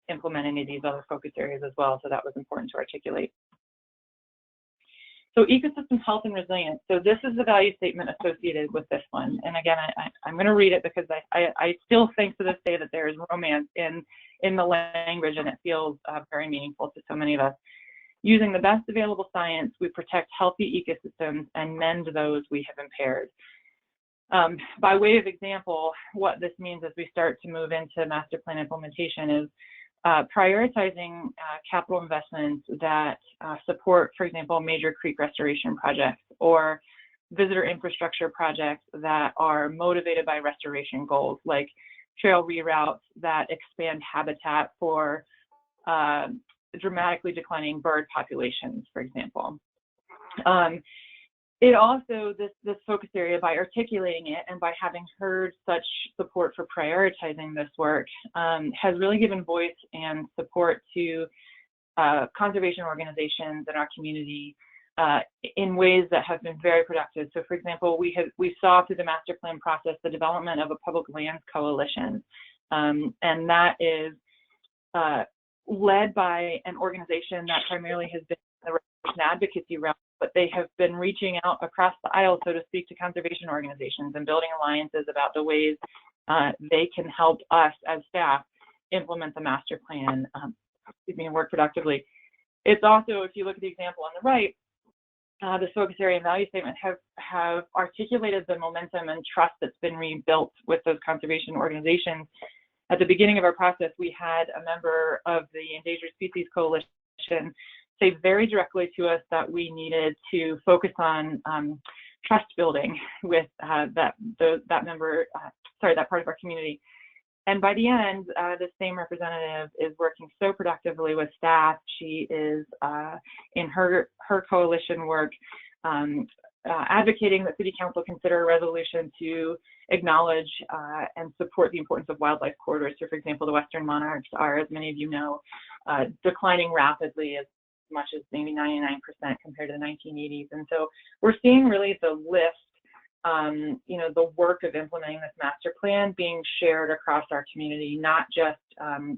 implement any of these other focus areas as well. So that was important to articulate. So ecosystem health and resilience. So this is the value statement associated with this one. And again, I'm going to read it because I still think to this day that there is romance in the language, and it feels very meaningful to so many of us. Using the best available science, we protect healthy ecosystems and mend those we have impaired. By way of example, what this means as we start to move into master plan implementation is prioritizing capital investments that support, for example, major creek restoration projects or visitor infrastructure projects that are motivated by restoration goals, like trail reroutes that expand habitat for dramatically declining bird populations, for example. It also, this focus area, by articulating it and by having heard such support for prioritizing this work, has really given voice and support to conservation organizations in our community in ways that have been very productive. So, for example, we saw through the master plan process the development of a public lands coalition, and that is led by an organization that primarily has been in the restoration advocacy realm, but they have been reaching out across the aisle, so to speak, to conservation organizations and building alliances about the ways they can help us as staff implement the master plan, and work productively. It's also, if you look at the example on the right, this focus area and value statement have articulated the momentum and trust that's been rebuilt with those conservation organizations. At the beginning of our process, we had a member of the Endangered Species Coalition say very directly to us that we needed to focus on trust building with that part of our community. And by the end, the same representative is working so productively with staff. She is in her coalition work advocating that City Council consider a resolution to acknowledge and support the importance of wildlife corridors. So, for example, the Western monarchs are, as many of you know, declining rapidly, as much as maybe 99% compared to the 1980s. And so we're seeing really the lift, the work of implementing this master plan being shared across our community, not just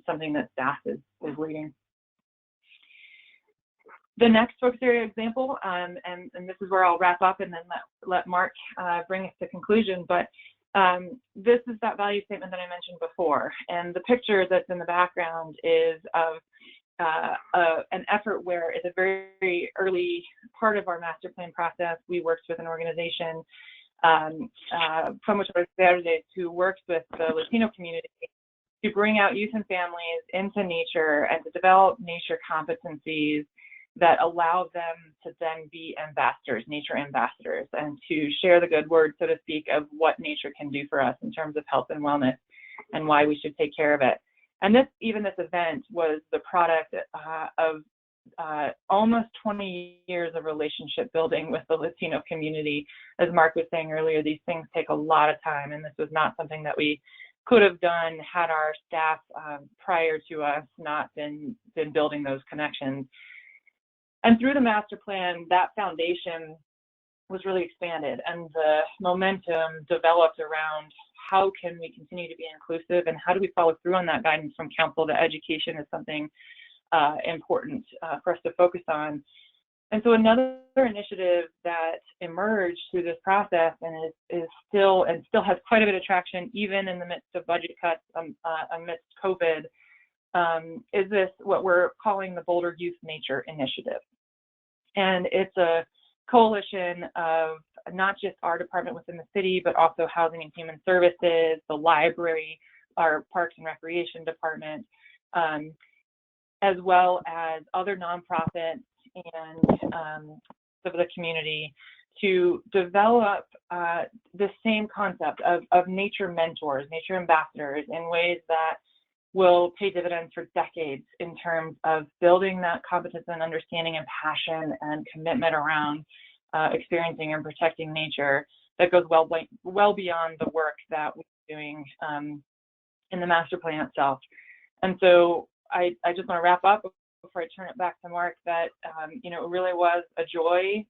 something that staff is leading. The next focus area example, and this is where I'll wrap up and then let Mark bring us to conclusion, but this is that value statement that I mentioned before. And the picture that's in the background is of an effort where at the very early part of our master plan process, we worked with an organization from which Saturdays who works with the Latino community to bring out youth and families into nature and to develop nature competencies that allow them to then be ambassadors, nature ambassadors, and to share the good word, so to speak, of what nature can do for us in terms of health and wellness and why we should take care of it. And this event was the product of almost 20 years of relationship building with the Latino community. As Mark was saying earlier, these things take a lot of time, and this was not something that we could have done had our staff prior to us not been building those connections. And through the master plan, that foundation was really expanded, and the momentum developed around how can we continue to be inclusive and how do we follow through on that guidance from council that education is something important for us to focus on. And so another initiative that emerged through this process and is still has quite a bit of traction even in the midst of budget cuts amidst COVID is this, what we're calling the Boulder Youth Nature Initiative. And it's a coalition of not just our department within the city, but also Housing and Human Services, the library, our Parks and Recreation department, as well as other nonprofits and of the community to develop the same concept of nature mentors, nature ambassadors, in ways that will pay dividends for decades in terms of building that competence and understanding and passion and commitment around experiencing and protecting nature that goes well beyond the work that we're doing in the master plan itself. And so I just want to wrap up before I turn it back to Mark that, you know, it really was a joy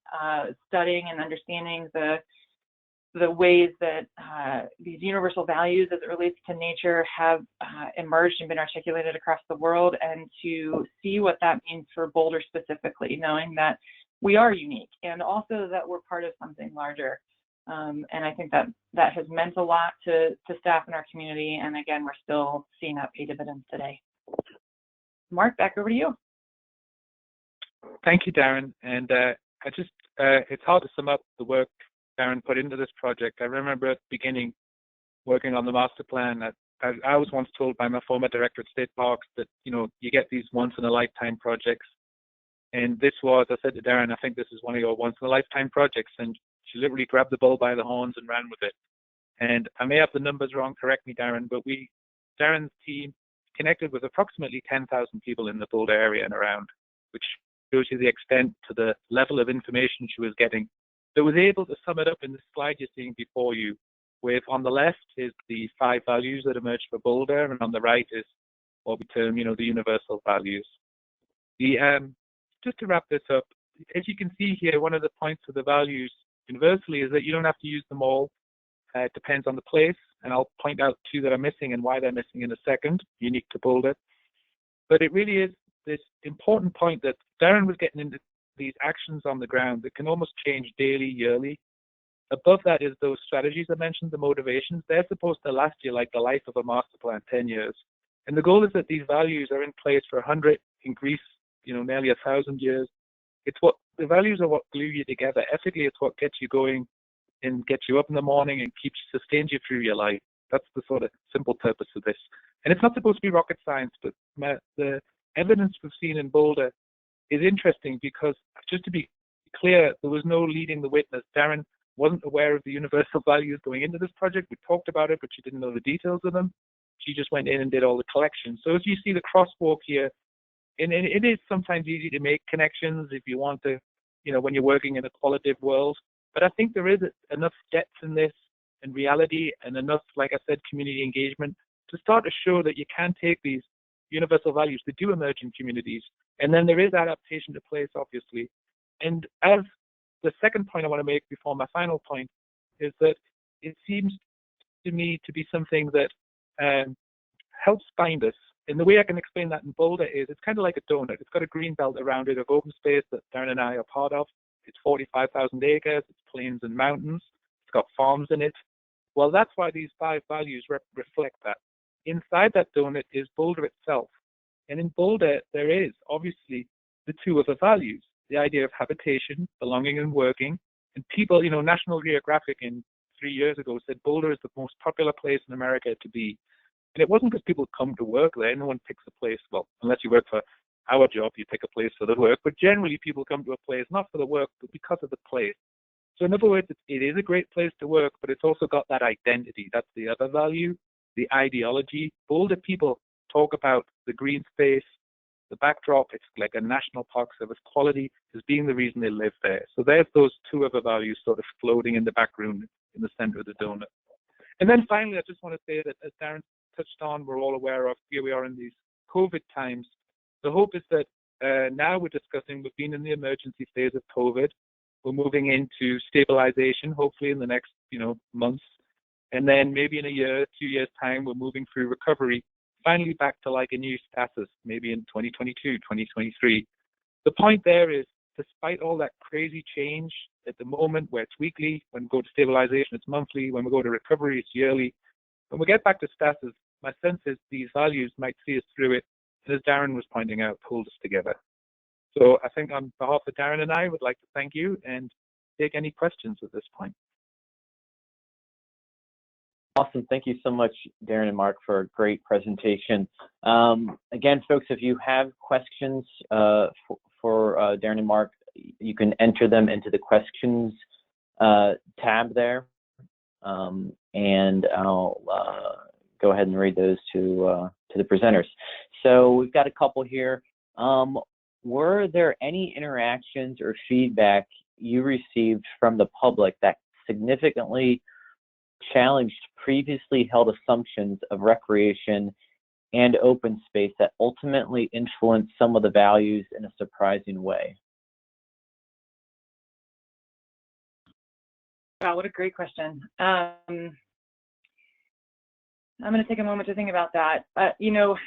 studying and understanding the ways that these universal values as it relates to nature have emerged and been articulated across the world, and to see what that means for Boulder specifically, knowing that we are unique and also that we're part of something larger. And I think that has meant a lot to staff in our community. And again, we're still seeing that pay dividends today. Mark, back over to you. Thank you, Darren. And it's hard to sum up the work Darren put into this project. I remember at the beginning working on the master plan. I was once told by my former director at State Parks that, you know, you get these once-in-a-lifetime projects. And this was, I said to Darren, I think this is one of your once-in-a-lifetime projects. And she literally grabbed the bull by the horns and ran with it. And I may have the numbers wrong, correct me, Darren, but Darren's team connected with approximately 10,000 people in the Boulder area and around, which shows you the extent to the level of information she was getting. That was able to sum it up in the slide you're seeing before you, with on the left is the 5 values that emerged for Boulder, and on the right is what we term, you know, the universal values. Just to wrap this up, as you can see here, one of the points of the values universally is that you don't have to use them all. It depends on the place, and I'll point out 2 that are missing and why they're missing in a second, unique to Boulder. But it really is this important point that Darren was getting into these actions on the ground that can almost change daily, yearly. Above that is those strategies I mentioned, the motivations. They're supposed to last you like the life of a master plan, 10 years. And the goal is that these values are in place for 100, in Greece, you know, nearly 1,000 years. The values are what glue you together. Ethically, it's what gets you going and gets you up in the morning and sustains you through your life. That's the sort of simple purpose of this. And it's not supposed to be rocket science, but the evidence we've seen in Boulder is interesting because, just to be clear, there was no leading the witness. Darren wasn't aware of the universal values going into this project. We talked about it, but she didn't know the details of them. She just went in and did all the collections. So as you see the crosswalk here, and it is sometimes easy to make connections if you want to, you know, when you're working in a qualitative world. But I think there is enough depth in this and reality and enough, like I said, community engagement to start to show that you can take these universal values that do emerge in communities. And then there is adaptation to place, obviously. And as the second point I want to make before my final point is that it seems to me to be something that helps bind us. And the way I can explain that in Boulder is it's kind of like a donut. It's got a green belt around it of open space that Darren and I are part of. It's 45,000 acres. It's plains and mountains. It's got farms in it. Well, that's why these 5 values reflect that. Inside that donut is Boulder itself. And in Boulder, there is obviously the 2 other values, the idea of habitation, belonging and working. And people, you know, National Geographic 3 years ago said Boulder is the most popular place in America to be. And it wasn't because people come to work there. No one picks a place, well, unless you work for our job, you pick a place for the work. But generally, people come to a place not for the work, but because of the place. So in other words, it is a great place to work, but it's also got that identity. That's the other value, the ideology. Boulder people talk about the green space, the backdrop. It's like a national park service quality as being the reason they live there. So there's those 2 other values sort of floating in the background in the center of the donut. And then finally, I just want to say that as Darren touched on, we're all aware of, here we are in these COVID times. The hope is that now we're discussing, we've been in the emergency phase of COVID. We're moving into stabilization, hopefully in the next, months. And then maybe in a year, 2 years time, we're moving through recovery, finally back to like a new status, maybe in 2022, 2023. The point there is, despite all that crazy change at the moment where it's weekly, when we go to stabilization, it's monthly, when we go to recovery, it's yearly. When we get back to status, my sense is these values might see us through it, and as Darren was pointing out, hold us together. So I think on behalf of Darren and I would like to thank you and take any questions at this point. Awesome. Thank you so much, Darren and Mark, for a great presentation. Again, folks, if you have questions for Darren and Mark, you can enter them into the questions tab there, and I'll go ahead and read those to the presenters. So we've got a couple here. Were there any interactions or feedback you received from the public that significantly challenged previously held assumptions of recreation and open space that ultimately influenced some of the values in a surprising way? Wow, what a great question. I'm going to take a moment to think about that. You know,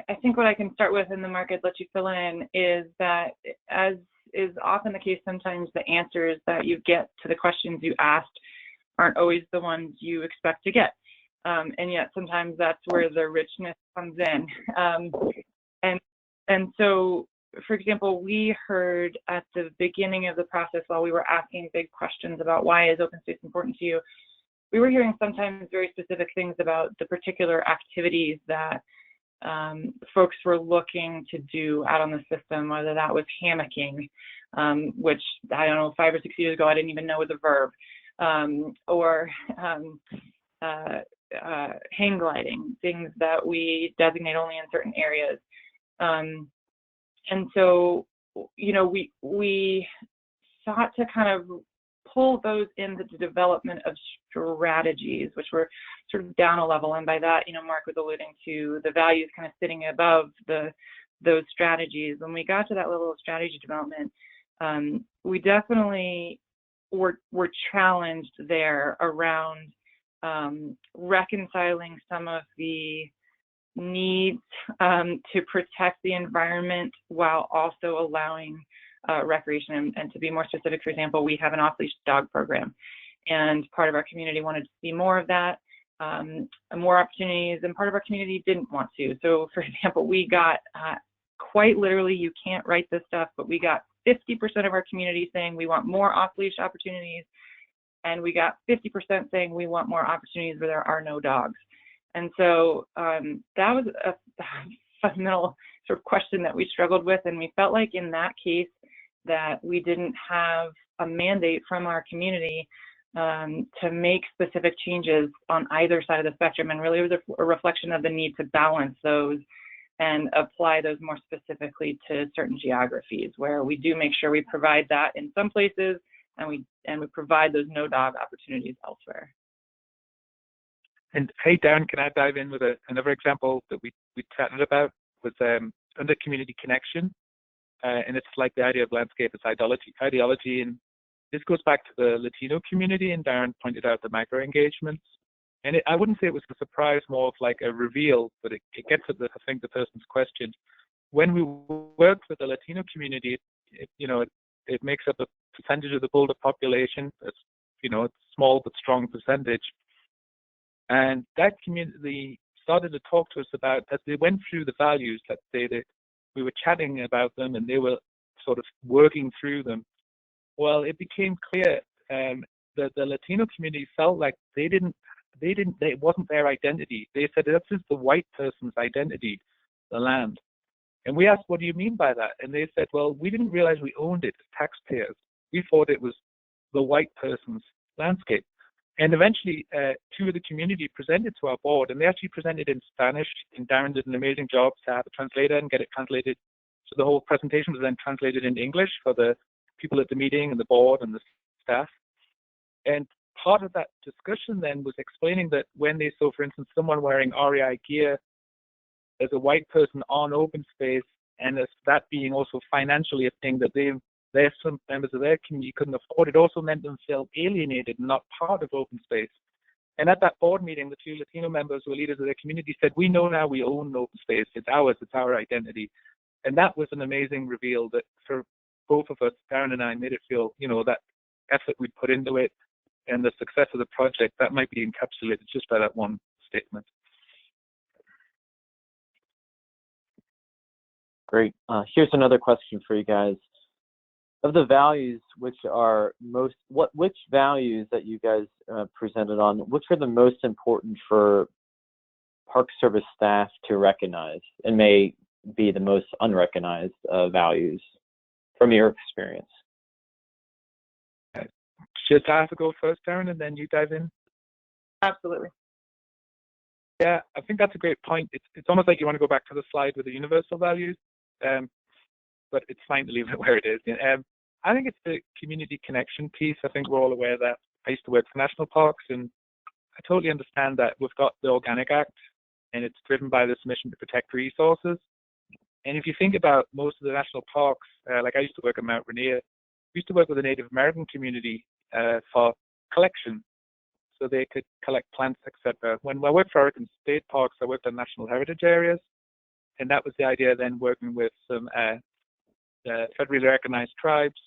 I think what I can start with, in the market, let you fill in, is that, as is often the case, sometimes the answers that you get to the questions you asked aren't always the ones you expect to get. And yet sometimes that's where the richness comes in. And so, for example, we heard at the beginning of the process, while we were asking big questions about why is open space important to you, we were hearing sometimes very specific things about the particular activities that folks were looking to do out on the system, whether that was hammocking, which, I don't know, 5 or 6 years ago I didn't even know was a verb, or hang gliding, things that we designate only in certain areas. And so, you know, we sought to kind of pull those into the development of strategies, which were sort of down a level. And by that, you know, Mark was alluding to the values kind of sitting above those strategies. When we got to that level of strategy development, we definitely were challenged there around reconciling some of the needs to protect the environment while also allowing recreation. And to be more specific, for example, we have an off-leash dog program, and part of our community wanted to see more of that, more opportunities, and part of our community didn't want to. So, for example, we got quite literally, you can't write this stuff, but we got 50% of our community saying we want more off-leash opportunities, and we got 50% saying we want more opportunities where there are no dogs. And so that was a fundamental sort of question that we struggled with, and we felt like in that case that we didn't have a mandate from our community to make specific changes on either side of the spectrum, and really it was a reflection of the need to balance those and apply those more specifically to certain geographies, where we do make sure we provide that in some places, and we provide those no dog opportunities elsewhere. And hey, Darren, can I dive in with another example that we chatted about? Was under community connection, and it's like the idea of landscape as ideology, and this goes back to the Latino community, and Darren pointed out the micro engagements. And I wouldn't say it was a surprise, more of like a reveal, but it gets at I think the person's question. When we work with the Latino community, it makes up a percentage of the Boulder population. It's, it's a small but strong percentage. And that community started to talk to us about, as they went through the values, let's say that we were chatting about them and they were sort of working through them. Well, it became clear that the Latino community felt like it wasn't their identity. They said, this is the white person's identity, the land. And we asked, what do you mean by that? And they said, well, we didn't realize we owned it as taxpayers. We thought it was the white person's landscape. And eventually, 2 of the community presented to our board, and they actually presented in Spanish, and Darren did an amazing job to have a translator and get it translated. So the whole presentation was then translated into English for the people at the meeting and the board and the staff. And part of that discussion then was explaining that when they saw, for instance, someone wearing REI gear as a white person on open space, and as that being also financially a thing that there's some members of their community couldn't afford, it also meant them felt alienated and not part of open space. And at that board meeting, the 2 Latino members who were leaders of their community said, we know now we own open space. It's ours. It's our identity. And that was an amazing reveal that for both of us, Darren and I, made it feel, that effort we'd put into it and the success of the project, that might be encapsulated just by that one statement. Great. Here's another question for you guys. Of the values, which values that you guys presented on, which are the most important for Park Service staff to recognize and may be the most unrecognized values? from your experience? Should I have to go first, Darren, and then you dive in? Absolutely. Yeah, I think that's a great point. It's almost like you want to go back to the slide with the universal values, but it's fine to leave it where it is. I think it's the community connection piece. I think we're all aware that I used to work for national parks, and I totally understand that we've got the Organic Act, and it's driven by this mission to protect resources. And if you think about most of the national parks, like I used to work at Mount Rainier, we used to work with the Native American community for collection, so they could collect plants, etc. When I worked for Oregon State Parks, I worked on national heritage areas, and that was the idea then working with some federally recognized tribes,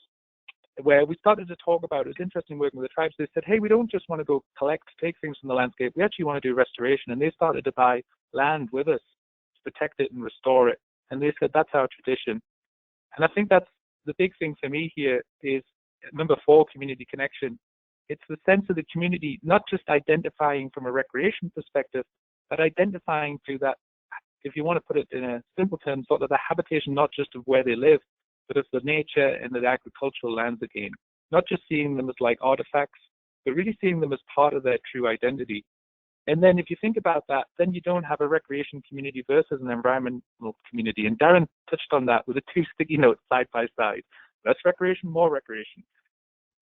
where we started to talk about, it was interesting working with the tribes. They said, hey, we don't just want to go take things from the landscape, we actually want to do restoration. And they started to buy land with us to protect it and restore it. And they said, that's our tradition. And I think that's the big thing for me here is number 4, community connection. It's the sense of the community, not just identifying from a recreation perspective, but identifying through that, if you want to put it in a simple term, sort of the habitation, not just of where they live, but of the nature and the agricultural lands again. Not just seeing them as like artifacts, but really seeing them as part of their true identity. And then if you think about that, then you don't have a recreation community versus an environmental community. And Darren touched on that with the 2 sticky notes side by side. Less recreation, more recreation.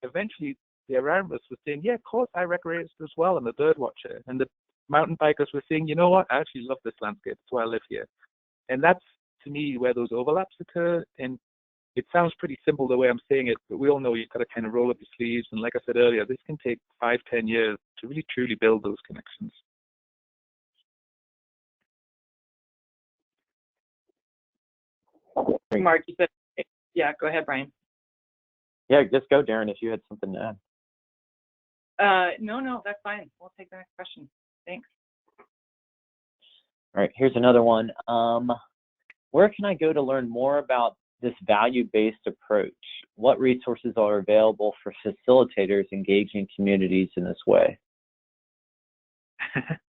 Eventually, the environmentalists were saying, yeah, of course, I recreate as well. I'm a bird watcher. And the mountain bikers were saying, you know what, I actually love this landscape. That's why I live here. And that's, to me, where those overlaps occur. And it sounds pretty simple the way I'm saying it, but we all know you've got to kind of roll up your sleeves. And like I said earlier, this can take 5-10 years to really truly build those connections. Mark, you said, yeah, go ahead, Brian. Yeah, just go, Darren, if you had something to add. No, that's fine. We'll take the next question. Thanks. All right, here's another one. Where can I go to learn more about this value-based approach? What resources are available for facilitators engaging communities in this way?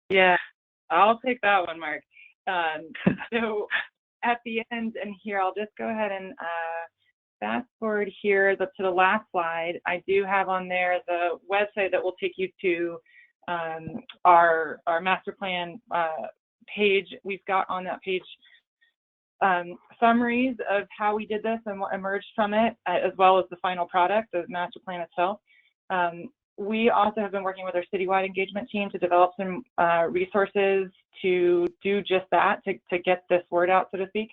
Yeah, I'll take that one, Mark. So at the end, and here, I'll just go ahead and fast forward here to the last slide. I do have on there the website that will take you to our master plan page. We've got on that page summaries of how we did this and what emerged from it, as well as the final product, the master plan itself. We also have been working with our citywide engagement team to develop some resources to do just that, to get this word out, so to speak.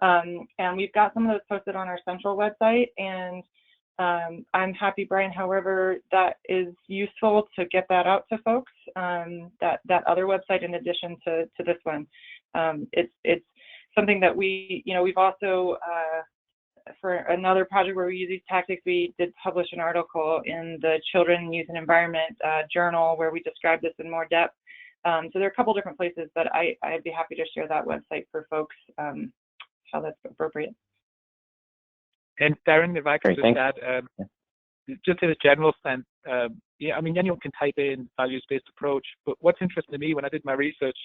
And we've got some of those posted on our central website, and I'm happy, Brian, however that is useful to get that out to folks, that other website in addition to this one. It's something that we've also, for another project where we use these tactics, we did publish an article in the Children, Youth and Environment journal where we describe this in more depth. So there are a couple different places, but I'd be happy to share that website for folks, how that's appropriate. And Darren, if I could just add, just in a general sense, yeah, I mean, anyone can type in values-based approach, but what's interesting to me when I did my research,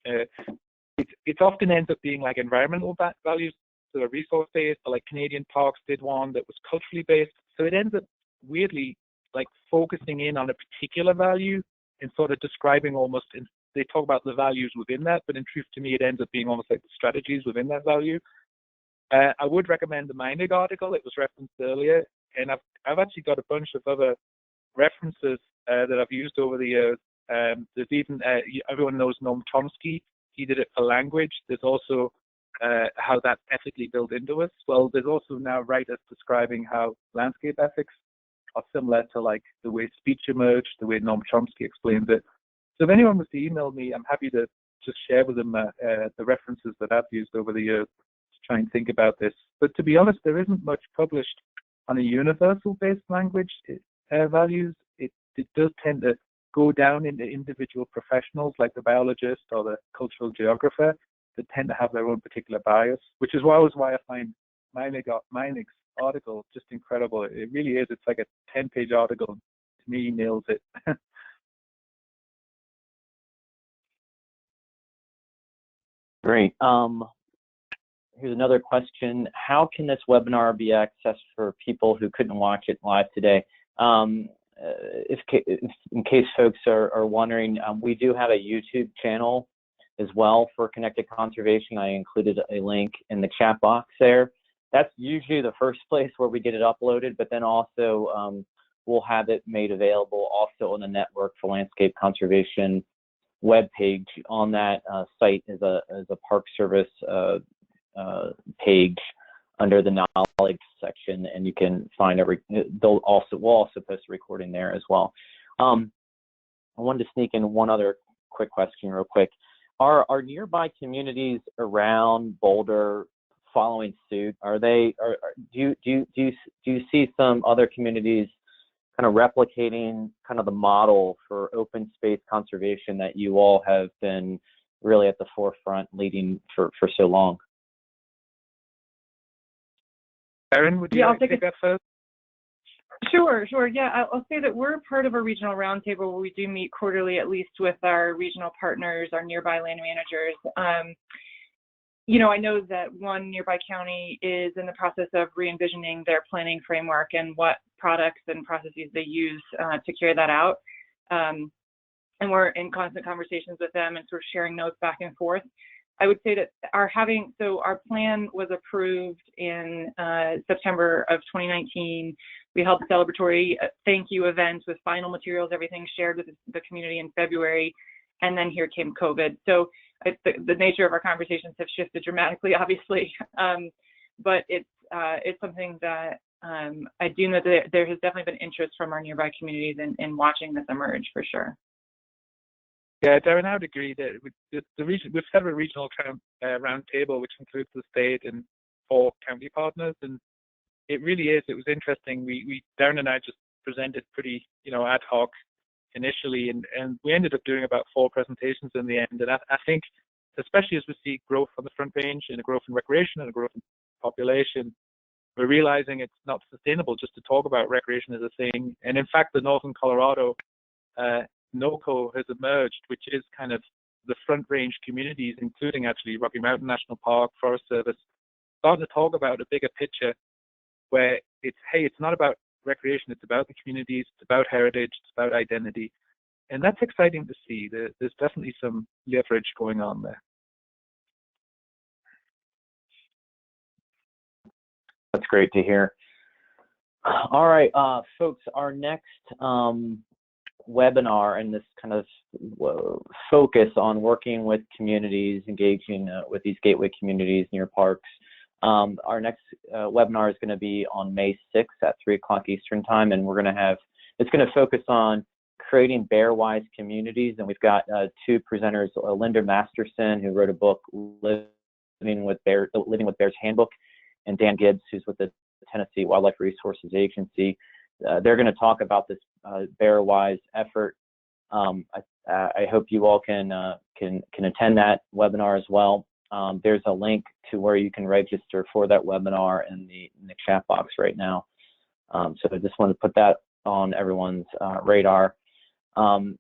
it often ends up being like environmental values, so a resource-based, or like Canadian Parks did one that was culturally based. So it ends up weirdly like focusing in on a particular value and sort of describing almost, they talk about the values within that, but in truth to me, it ends up being almost like the strategies within that value. I would recommend the Meinig article. It was referenced earlier, and I've actually got a bunch of other references that I've used over the years. There's even, everyone knows Noam Chomsky. He did it for language. There's also how that's ethically built into us. Well, there's also now writers describing how landscape ethics are similar to like the way speech emerged, the way Noam Chomsky explains it. So if anyone was to email me, I'm happy to just share with them the references that I've used over the years to try and think about this. But to be honest, there isn't much published on a universal-based language values. It does tend to go down into individual professionals like the biologist or the cultural geographer that tend to have their own particular bias, which is always why I find Meinig's article just incredible. It really is. It's like a 10-page article. To me, he nails it. Great. here's another question. How can this webinar be accessed for people who couldn't watch it live today? If in case folks are wondering, we do have a YouTube channel as well for Connected Conservation. I included a link in the chat box there. That's usually the first place where we get it uploaded, but then also we'll have it made available also on the Network for Landscape Conservation webpage. On that site is a Park Service page under the knowledge section, and you can find we'll also post a recording there as well. I wanted to sneak in one other quick question real quick. Are nearby communities around Boulder following suit? Do you see some other communities kind of replicating kind of the model for open space conservation that you all have been really at the forefront leading for so long? Erin, would you like to take that first? Sure. Yeah, I'll say that we're part of a regional roundtable where we do meet quarterly, at least with our regional partners, our nearby land managers. I know that one nearby county is in the process of re-envisioning their planning framework and what products and processes they use to carry that out. And we're in constant conversations with them and sort of sharing notes back and forth. I would say that our plan was approved in September of 2019. We held a celebratory thank you event with final materials, everything shared with the community in February, and then here came COVID. So the nature of our conversations have shifted dramatically, obviously, but it's something that I do know that there has definitely been interest from our nearby communities in watching this emerge for sure. Yeah, Darren, I would agree that we've set a regional roundtable, which includes the state and 4 county partners, and it really is. It was interesting. Darren and I just presented pretty, ad hoc initially, and we ended up doing about 4 presentations in the end. And I think, especially as we see growth on the Front Range and a growth in recreation and a growth in population, we're realizing it's not sustainable just to talk about recreation as a thing. And in fact, the Northern Colorado NOCO has emerged, which is kind of the Front Range communities, including actually Rocky Mountain National Park, Forest Service, starting to talk about a bigger picture where it's not about recreation, it's about the communities, it's about heritage, it's about identity. And that's exciting to see. There's definitely some leverage going on there. That's great to hear. All right, folks, our next webinar and this kind of focus on working with communities, engaging with these gateway communities near parks. Our next webinar is going to be on May 6th at 3 o'clock Eastern time, and it's going to focus on creating bear-wise communities. And we've got 2 presenters, Linda Masterson, who wrote a book, Living with Bears Handbook, and Dan Gibbs, who's with the Tennessee Wildlife Resources Agency. They're going to talk about this bear-wise effort. I hope you all can attend that webinar as well. There's a link to where you can register for that webinar in the chat box right now. So I just wanted to put that on everyone's radar. And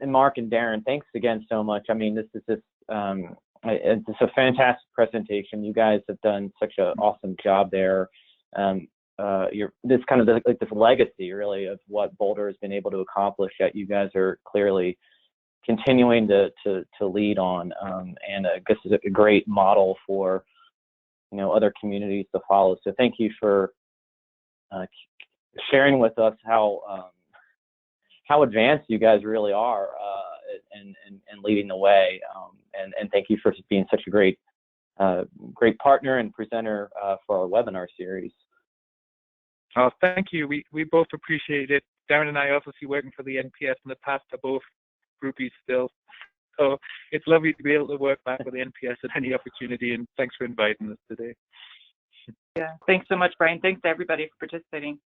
Mark and Darren, thanks again so much. I mean, it's a fantastic presentation. You guys have done such an awesome job there. This kind of like this legacy really of what Boulder has been able to accomplish that you guys are clearly continuing to lead on, and I guess is a great model for other communities to follow. So thank you for sharing with us how advanced you guys really are, and leading the way, and thank you for being such a great partner and presenter for our webinar series. Oh, thank you. We both appreciate it. Darren and I also see working for the NPS in the past are both groupies still. So it's lovely to be able to work back with the NPS at any opportunity, and thanks for inviting us today. Yeah, thanks so much, Brian. Thanks to everybody for participating.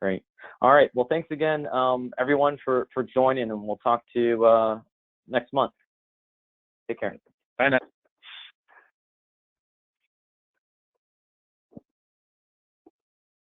Great. All right. Well, thanks again, everyone, for joining, and we'll talk to you next month. Take care. Bye now.